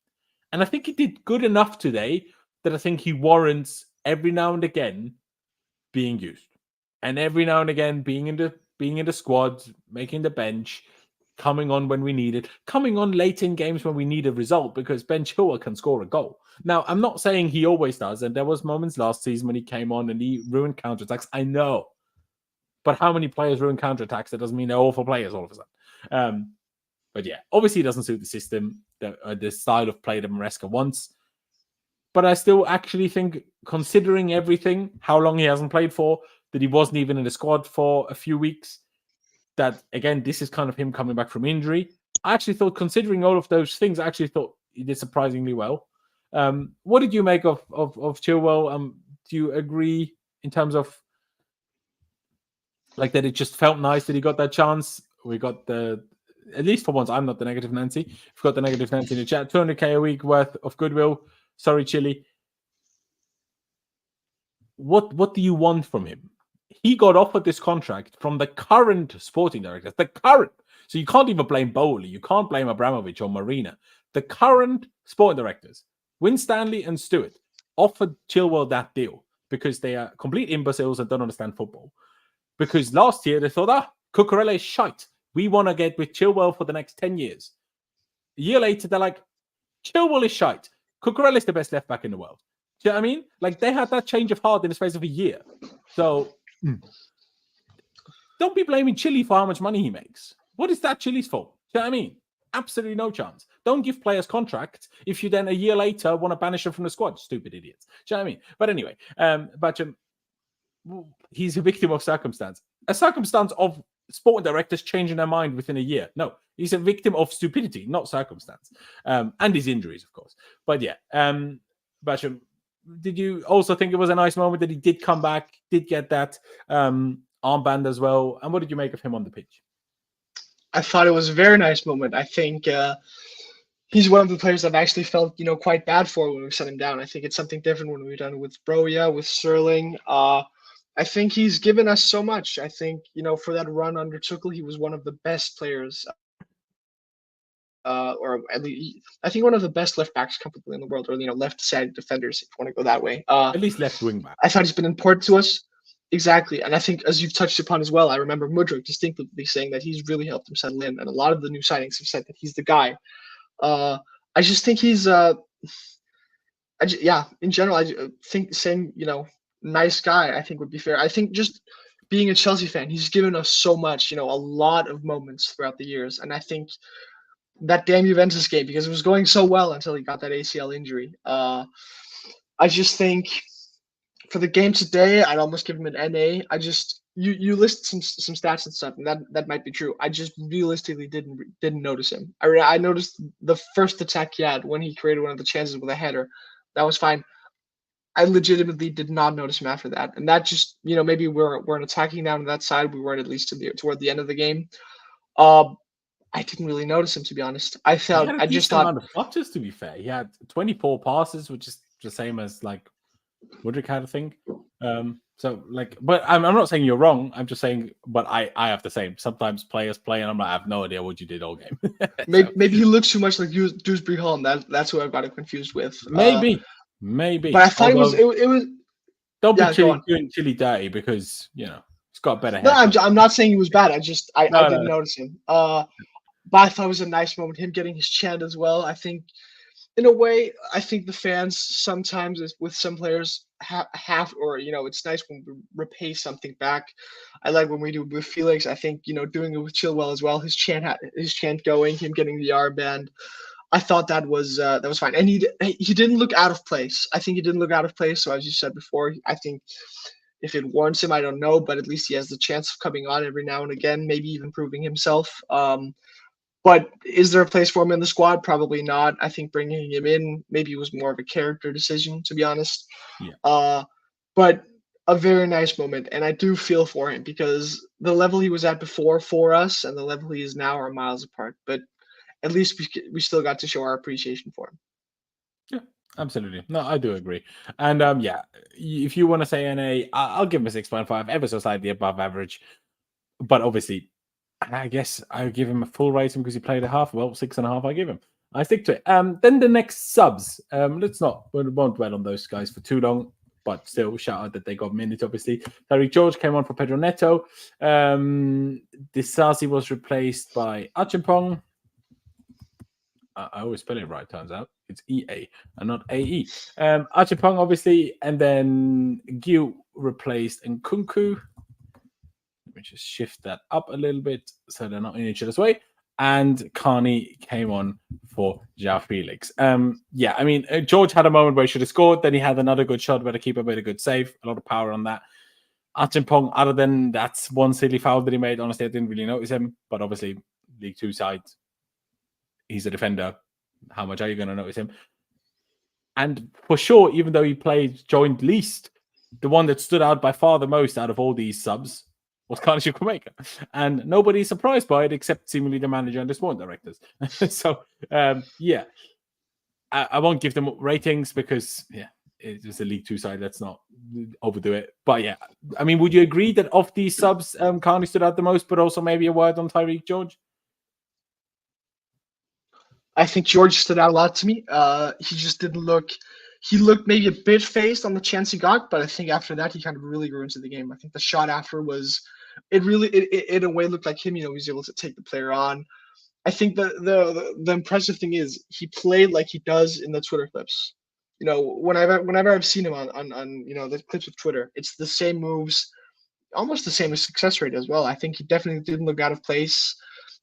And I think he did good enough today that I think he warrants every now and again being used, and every now and again being in the squad, making the bench, coming on when we need it, coming on late in games when we need a result, because Ben Chilwell can score a goal. Now, I'm not saying he always does, and there was moments last season when he came on and he ruined counterattacks. I know, but how many players ruin counterattacks? That doesn't mean they're awful players all of a sudden. But yeah, obviously it doesn't suit the system, the style of play that Maresca wants. But I still actually think, considering everything, how long he hasn't played for, that he wasn't even in the squad for a few weeks, that, again, this is kind of him coming back from injury. I actually thought, considering all of those things, I actually thought he did surprisingly well. What did you make of Chilwell? Do you agree in terms of, like, that it just felt nice that he got that chance? We got at least for once, I'm not the negative Nancy. We've got the negative Nancy in the chat. 200k a week worth of goodwill. Sorry, Chile. What do you want from him? He got offered this contract from the current sporting directors, the current. So you can't even blame Bowley. You can't blame Abramovich or Marina. The current sporting directors, Winstanley and Stewart, offered Chilwell that deal because they are complete imbeciles and don't understand football. Because last year they thought, Cucurella is shite. We want to get with Chilwell for the next 10 years. A year later, they're like, Chilwell is shite. Cucurella is the best left back in the world. Do you know what I mean? Like, they had that change of heart in the space of a year. So, don't be blaming Chile for how much money he makes. What is that Chile's fault? Do you know what I mean? Absolutely no chance. Don't give players contracts if you then a year later want to banish them from the squad. Stupid idiots. Do you know what I mean? But anyway, he's a victim of circumstance. A circumstance of sporting directors changing their mind within a year. No, he's a victim of stupidity, not circumstance. And his injuries, of course. But yeah, Basham, did you also think it was a nice moment that he did come back, did get that armband as well? And what did you make of him on the pitch? I thought it was a very nice moment. I think he's one of the players I've actually felt, quite bad for when we set him down. I think it's something different when we've done it with Broja, with Sterling. I think he's given us so much. I think, for that run under Tuchel, he was one of the best players, or at least I think one of the best left backs comfortably in the world, or left-sided defenders, if you want to go that way. At least left wing back. I thought he's been important to us. Exactly. And I think, as you've touched upon as well, I remember Mudryk distinctly saying that he's really helped him settle in. And a lot of the new signings have said that he's the guy. I just think he's, in general, I think saying, nice guy, I think would be fair. I think just being a Chelsea fan, he's given us so much, a lot of moments throughout the years. And I think that damn Juventus game, because it was going so well until he got that ACL injury. I just think for the game today, I'd almost give him an NA. You list some stats and stuff, and that might be true. I just realistically didn't notice him. I noticed the first attack he had when he created one of the chances with a header. That was fine. I legitimately did not notice him after that, and that just maybe we're attacking down on that side. We weren't, at least toward the end of the game. I didn't really notice him, to be honest. I just thought amount of touches, to be fair. He had 24 passes, which is the same as like Mudryk had, I think. But I'm not saying you're wrong. I'm just saying, but I have the same. Sometimes players play, and I have no idea what you did all game. Maybe he looks too much like Dewsbury-Hall, and that's who I've got it confused with. Maybe. But I thought it was. Don't be doing Chile dirty because it's got better. No, I'm not saying he was bad. I didn't notice him. But I thought it was a nice moment, him getting his chant as well. I think, in a way, the fans sometimes with some players have, or it's nice when we repay something back. I like when we do it with Felix. I think doing it with Chilwell as well. His chant going, him getting the armband. I thought that was fine, and he didn't look out of place. I think he didn't look out of place. So as you said before, I think if it warrants him, I don't know, but at least he has the chance of coming on every now and again, maybe even proving himself. But is there a place for him in the squad? Probably not. I think bringing him in maybe was more of a character decision, to be honest. Yeah. But a very nice moment, and I do feel for him because the level he was at before for us and the level he is now are miles apart. But at least we still got to show our appreciation for him. Yeah, absolutely. No, I do agree. And if you want to say NA, I'll give him a 6.5, ever so slightly above average. But obviously, I guess I give him a full rating because he played a half. Well, 6.5, I give him. I stick to it. Then the next subs. We won't dwell on those guys for too long, but still, shout out that they got minutes, obviously. Tariq George came on for Pedro Neto. Disasi was replaced by Achimpong. I always spell it right, turns out. It's EA and not AE. Achimpong, obviously, and then Gil replaced Nkunku. Let me just shift that up a little bit so they're not in each other's way. And Carney came on for Joao Felix. George had a moment where he should have scored. Then he had another good shot, better keeper, made a good save. A lot of power on that. Achimpong, other than that one silly foul that he made, honestly, I didn't really notice him. But obviously, League Two side, he's a defender. How much are you going to notice him? And for sure, even though he joined least, the one that stood out by far the most out of all these subs was Carney Chukwuemeka. And nobody's surprised by it except seemingly the manager and the sport directors. So, I I won't give them ratings because it's a League Two side. Let's not overdo it. But yeah, I mean, would you agree that of these subs, Carney stood out the most, but also maybe a word on Tyreek George? I think George stood out a lot to me. He just didn't look. He looked maybe a bit phased on the chance he got, but I think after that he kind of really grew into the game. I think the shot after was, it in a way looked like him. He was able to take the player on. I think the impressive thing is he played like he does in the Twitter clips. Whenever I've seen him on the clips of Twitter, it's the same moves, almost the same as success rate as well. I think he definitely didn't look out of place.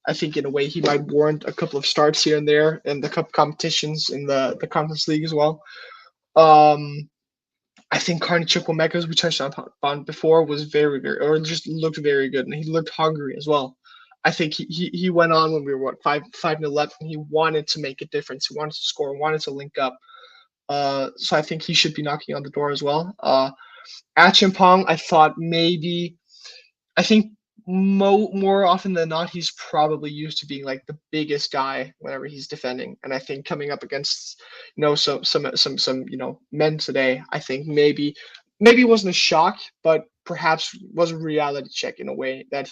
I think in a way he might warrant a couple of starts here and there in the cup competitions in the Conference League as well. I think Carney Chukwuemeka, as we touched on before, was very, or just looked very good, and he looked hungry as well. I think he went on when we were 5-0 left, and he wanted to make a difference. He wanted to score, wanted to link up. So I think he should be knocking on the door as well. Achimpong, I think more often than not, he's probably used to being like the biggest guy whenever he's defending. And I think coming up against, some men today, I think maybe it wasn't a shock, but perhaps was a reality check in a way that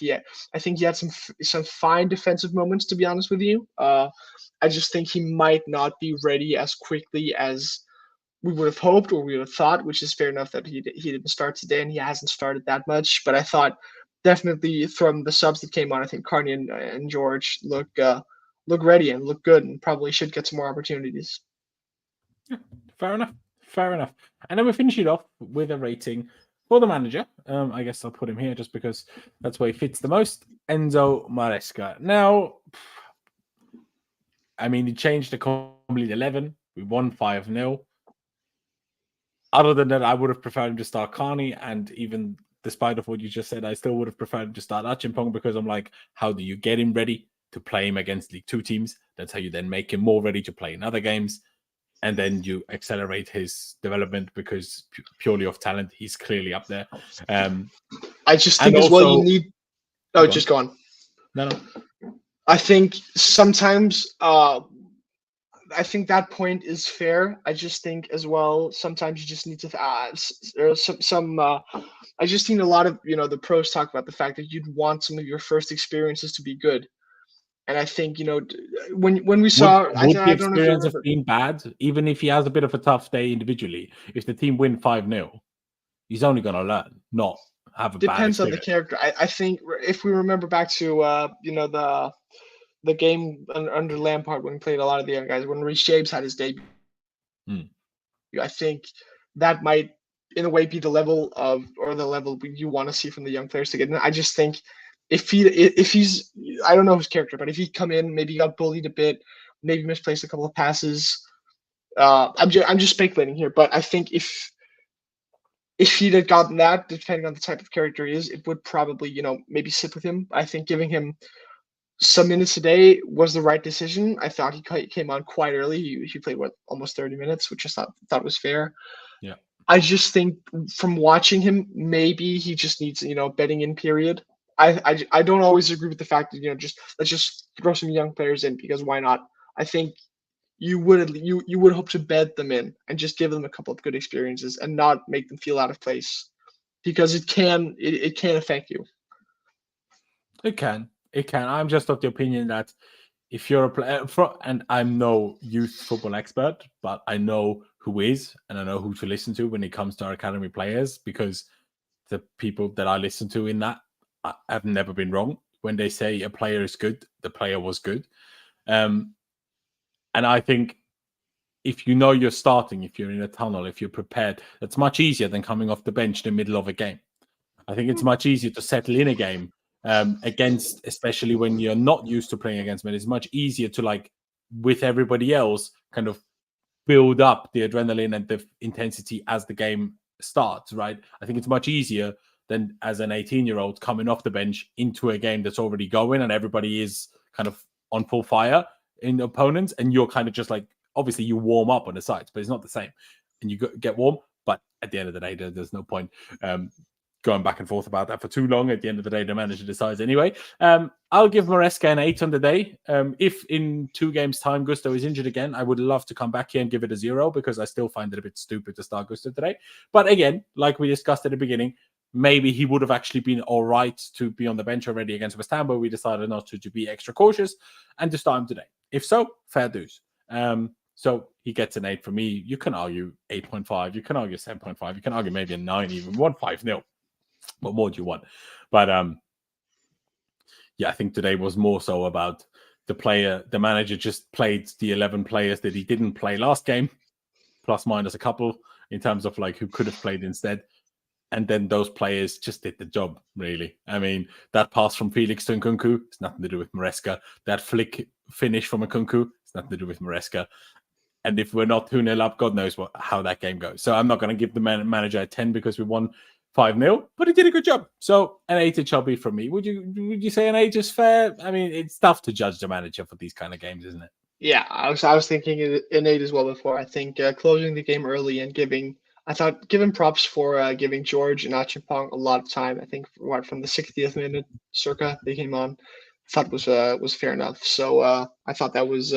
I think he had some fine defensive moments, to be honest with you. I just think he might not be ready as quickly as we would have hoped or we would have thought, which is fair enough that he didn't start today and he hasn't started that much. But I thought definitely from the subs that came on, I think Carney and George look ready and look good and probably should get some more opportunities. Yeah, fair enough. And then we finish it off with a rating for the manager. I guess I'll put him here just because that's where he fits the most. Enzo Maresca. Now, I mean, he changed the complete 11. We won 5-0. Other than that, I would have preferred him to start Carney, and even despite of what you just said, I still would have preferred him to start Achimpong because I'm like, how do you get him ready to play him against League Two teams? That's how you then make him more ready to play in other games. And then you accelerate his development because purely of talent, he's clearly up there. I just think as well you need... Oh, just go on. No. I think sometimes... I think that point is fair. I just think as well, sometimes you just need to I just think a lot of the pros talk about the fact that you'd want some of your first experiences to be good, and I think when we saw the experience of being bad, even if he has a bit of a tough day individually, if the team win 5-0, he's only going to learn, not have a bad experience. Depends on the character. I think if we remember back to the game under Lampard when he played a lot of the young guys, when Reece James had his debut, I think that might, in a way, be the level you want to see from the young players to get in. I just think if he's, I don't know his character, but if he'd come in, maybe got bullied a bit, maybe misplaced a couple of passes. I'm just speculating here, but I think if he'd have gotten that, depending on the type of character he is, it would probably maybe sit with him. I think giving him some minutes today was the right decision. I thought he came on quite early. He played almost 30 minutes, which I thought was fair. Yeah. I just think from watching him, maybe he just needs bedding in period. I don't always agree with the fact that let's just throw some young players in because why not? I think you would hope to bed them in and just give them a couple of good experiences and not make them feel out of place because it can affect you. It can. I'm just of the opinion that if you're a player, and I'm no youth football expert, but I know who is, and I know who to listen to when it comes to our academy players, because the people that I listen to in that have never been wrong. When they say a player is good, the player was good. And I think if you know you're starting, if you're in a tunnel, if you're prepared, that's much easier than coming off the bench in the middle of a game. I think it's much easier to settle in a game against, especially when you're not used to playing against men. It's much easier to, with everybody else, kind of build up the adrenaline and the intensity as the game starts, right? I think it's much easier than as an 18-year-old coming off the bench into a game that's already going and everybody is kind of on full fire in the opponents, and you're kind of just obviously you warm up on the sides, but it's not the same. And you get warm, but at the end of the day, there's no point going back and forth about that for too long. At the end of the day, the manager decides anyway. I'll give Maresca an 8 on the day. If in 2 games' time Gusto is injured again, I would love to come back here and give it a 0 because I still find it a bit stupid to start Gusto today. But again, like we discussed at the beginning, maybe he would have actually been all right to be on the bench already against West Ham, but we decided not to be extra cautious and to start him today. If so, fair dues. So he gets an 8 from me. You can argue 8.5. You can argue 7.5. You can argue maybe a 9 even. 1-5-0. What more do you want? But yeah, I think today was more so about the manager just played the 11 players that he didn't play last game, plus minus a couple in terms of like who could have played instead. And then those players just did the job, really. I mean, that pass from Felix to Nkunku, it's nothing to do with Maresca. That flick finish from Nkunku, it's nothing to do with Maresca. And if we're not 2-0 up, God knows how that game goes. So I'm not going to give the manager a 10 because we won 5-0, but he did a good job. So an 8 it shall be from me. Would you say an 8 is fair? I mean, it's tough to judge the manager for these kind of games, isn't it? Yeah, I was thinking an 8 as well before. I think closing the game early and giving props for giving George and Achimpong a lot of time. I think from the 60th minute circa they came on, I thought was fair enough. So I thought that was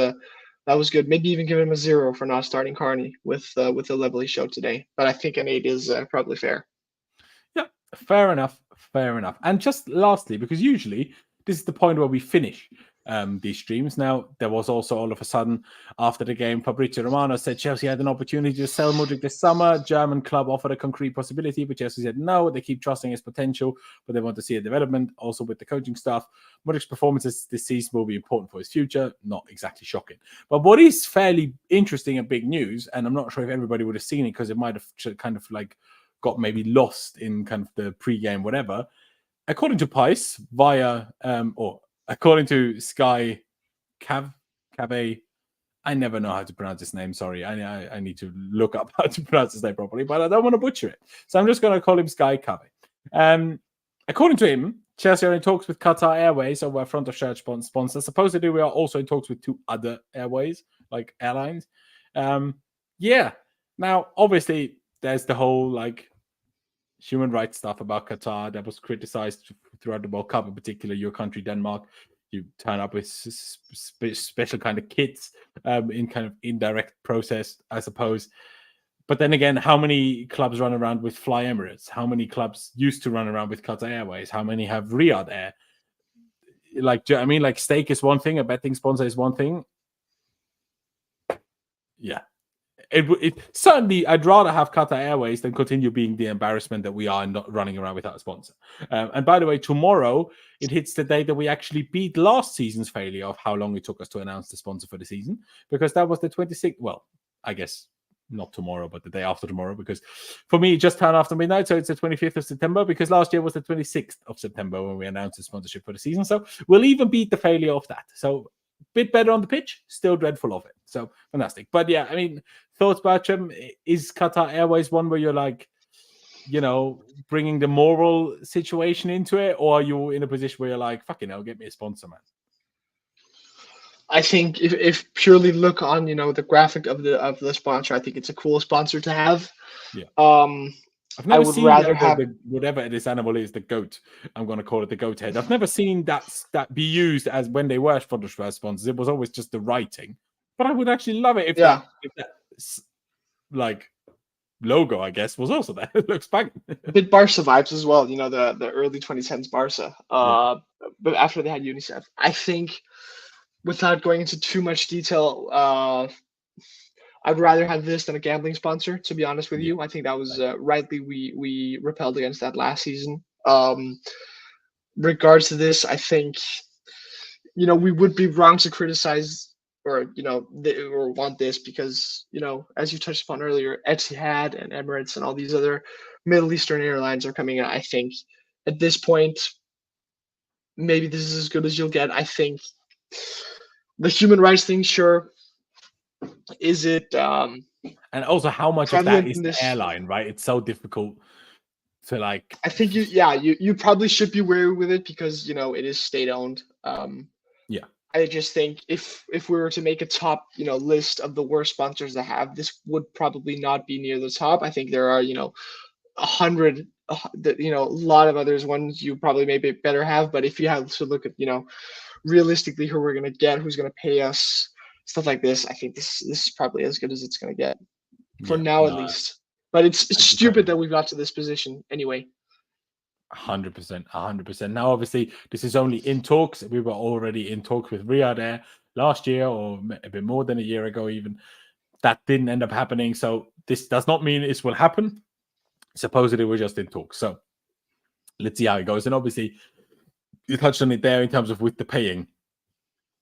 good. Maybe even give him a 0 for not starting Carney with the level he showed today. But I think an 8 is probably fair. Yeah, fair enough. And just lastly, because usually this is the point where we finish these streams. Now, there was also all of a sudden after the game, Fabrizio Romano said Chelsea had an opportunity to sell Mudryk this summer. German club offered a concrete possibility, but Chelsea said no. They keep trusting his potential, but they want to see a development also with the coaching staff. Mudryk's performances this season will be important for his future. Not exactly shocking. But what is fairly interesting and big news, and I'm not sure if everybody would have seen it because it might have kind of like got maybe lost in kind of the pre-game, whatever. According to Pys, according to Sky Cabe, I never know how to pronounce his name. Sorry, I need to look up how to pronounce his name properly, but I don't want to butcher it. So I'm just going to call him Sky Cabe. According to him, Chelsea are in talks with Qatar Airways over a front of shirt sponsor. Supposedly, we are also in talks with 2 other airways, like airlines. Yeah. Now, obviously, there's the whole like human rights stuff about Qatar that was criticized throughout the World Cup, in particular your country, Denmark. You turn up with special kind of kits in kind of indirect process, I suppose. But then again, how many clubs run around with Fly Emirates? How many clubs used to run around with Qatar Airways? How many have Riyadh Air? Like, do you know what I mean? Like, stake is one thing, a betting sponsor is one thing. Yeah. It certainly, I'd rather have Qatar Airways than continue being the embarrassment that we are not running around without a sponsor. And by the way, tomorrow it hits the day that we actually beat last season's failure of how long it took us to announce the sponsor for the season, because that was the 26th. Well, I guess not tomorrow, but the day after tomorrow, because for me, it just turned after midnight. So it's the 25th of September, because last year was the 26th of September when we announced the sponsorship for the season. So we'll even beat the failure of that. So bit better on the pitch, still dreadful of it. So fantastic. But yeah, I mean, thoughts, Bertram? Is Qatar Airways one where you're like, you know, bringing the moral situation into it, or are you in a position where you're like, fucking hell, get me a sponsor, man? I think if purely look on, you know, the graphic of the sponsor, I think it's a cool sponsor to have. Yeah. I've never seen whatever this animal is, the goat. I'm going to call it the goat head. I've never seen that be used as when they were for the first sponsors. It was always just the writing. But I would actually love it if that like logo, I guess, was also there. It looks banging. A bit Barca vibes as well. You know, the early 2010s Barca. But after they had UNICEF, I think, without going into too much detail, I'd rather have this than a gambling sponsor, to be honest with you. I think that was rightly we repelled against that last season. Regards to this, I think, you know, we would be wrong to criticize or, you know, or want this because, you know, as you touched upon earlier, Etihad and Emirates and all these other Middle Eastern airlines are coming out. I think at this point, maybe this is as good as you'll get. I think the human rights thing, sure. Is it and also how much of that is the airline, right? It's so difficult to like. I think you probably should be wary with it because, you know, it is state owned. Yeah, I just think if we were to make a top, you know, list of the worst sponsors to have, this would probably not be near the top. I think there are, you know, 100 a lot of others ones you probably maybe better have. But if you have to look at, realistically who we're gonna get, who's gonna pay us, stuff like this, I think this is probably as good as it's gonna get for now at least. But it's stupid that we got to this position anyway. 100%, 100%. Now, obviously, this is only in talks. We were already in talks with Riot there last year, or a bit more than a year ago even. That didn't end up happening. So this does not mean it will happen. Supposedly, we're just in talks. So let's see how it goes. And obviously, you touched on it there in terms of with the paying.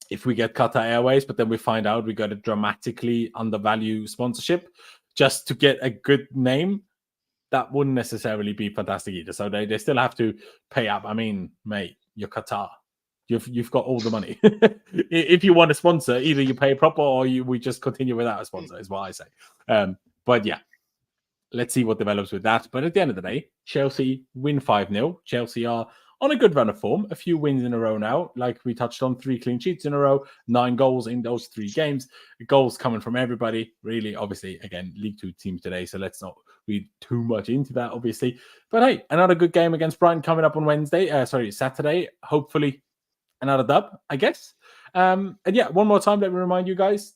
If we get Qatar Airways, but then we find out we got a dramatically undervalued sponsorship just to get a good name, that wouldn't necessarily be fantastic either. So they still have to pay up. I mean, mate, you're Qatar. You've got all the money. If you want a sponsor, either you pay proper or we just continue without a sponsor, is what I say. But yeah, let's see what develops with that. But at the end of the day, Chelsea win 5-0. Chelsea are on a good run of form. A few wins in a row now. Like we touched on, 3 clean sheets in a row, 9 goals in those 3 games. Goals coming from everybody. Really, obviously, again, League 2 teams today. So let's not read too much into that, obviously. But hey, another good game against Brighton coming up on Saturday. Hopefully, another dub, I guess. And yeah, one more time, let me remind you guys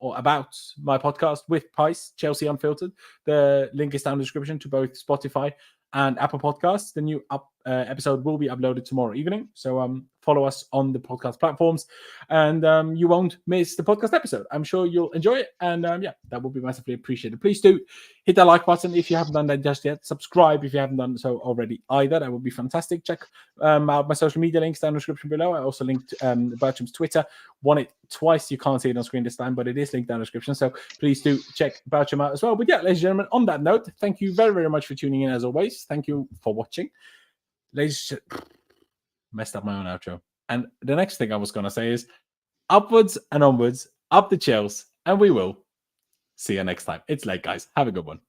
about my podcast with Pys, Chelsea Unfiltered. The link is down in the description to both Spotify and Apple Podcasts. The new episode will be uploaded tomorrow evening. So follow us on the podcast platforms and you won't miss the podcast episode. I'm sure you'll enjoy it. And yeah, that will be massively appreciated. Please do hit that like button if you haven't done that just yet. Subscribe if you haven't done so already either. That would be fantastic. Check out my social media links down in the description below. I also linked Bertram's Twitter. Won it twice. You can't see it on screen this time, but it is linked down in the description. So please do check Bertram out as well. But yeah, ladies and gentlemen, on that note, thank you very, very much for tuning in as always. Thank you for watching. Messed up my own outro. And the next thing I was going to say is upwards and onwards, up the Chels, and we will see you next time. It's late, guys. Have a good one.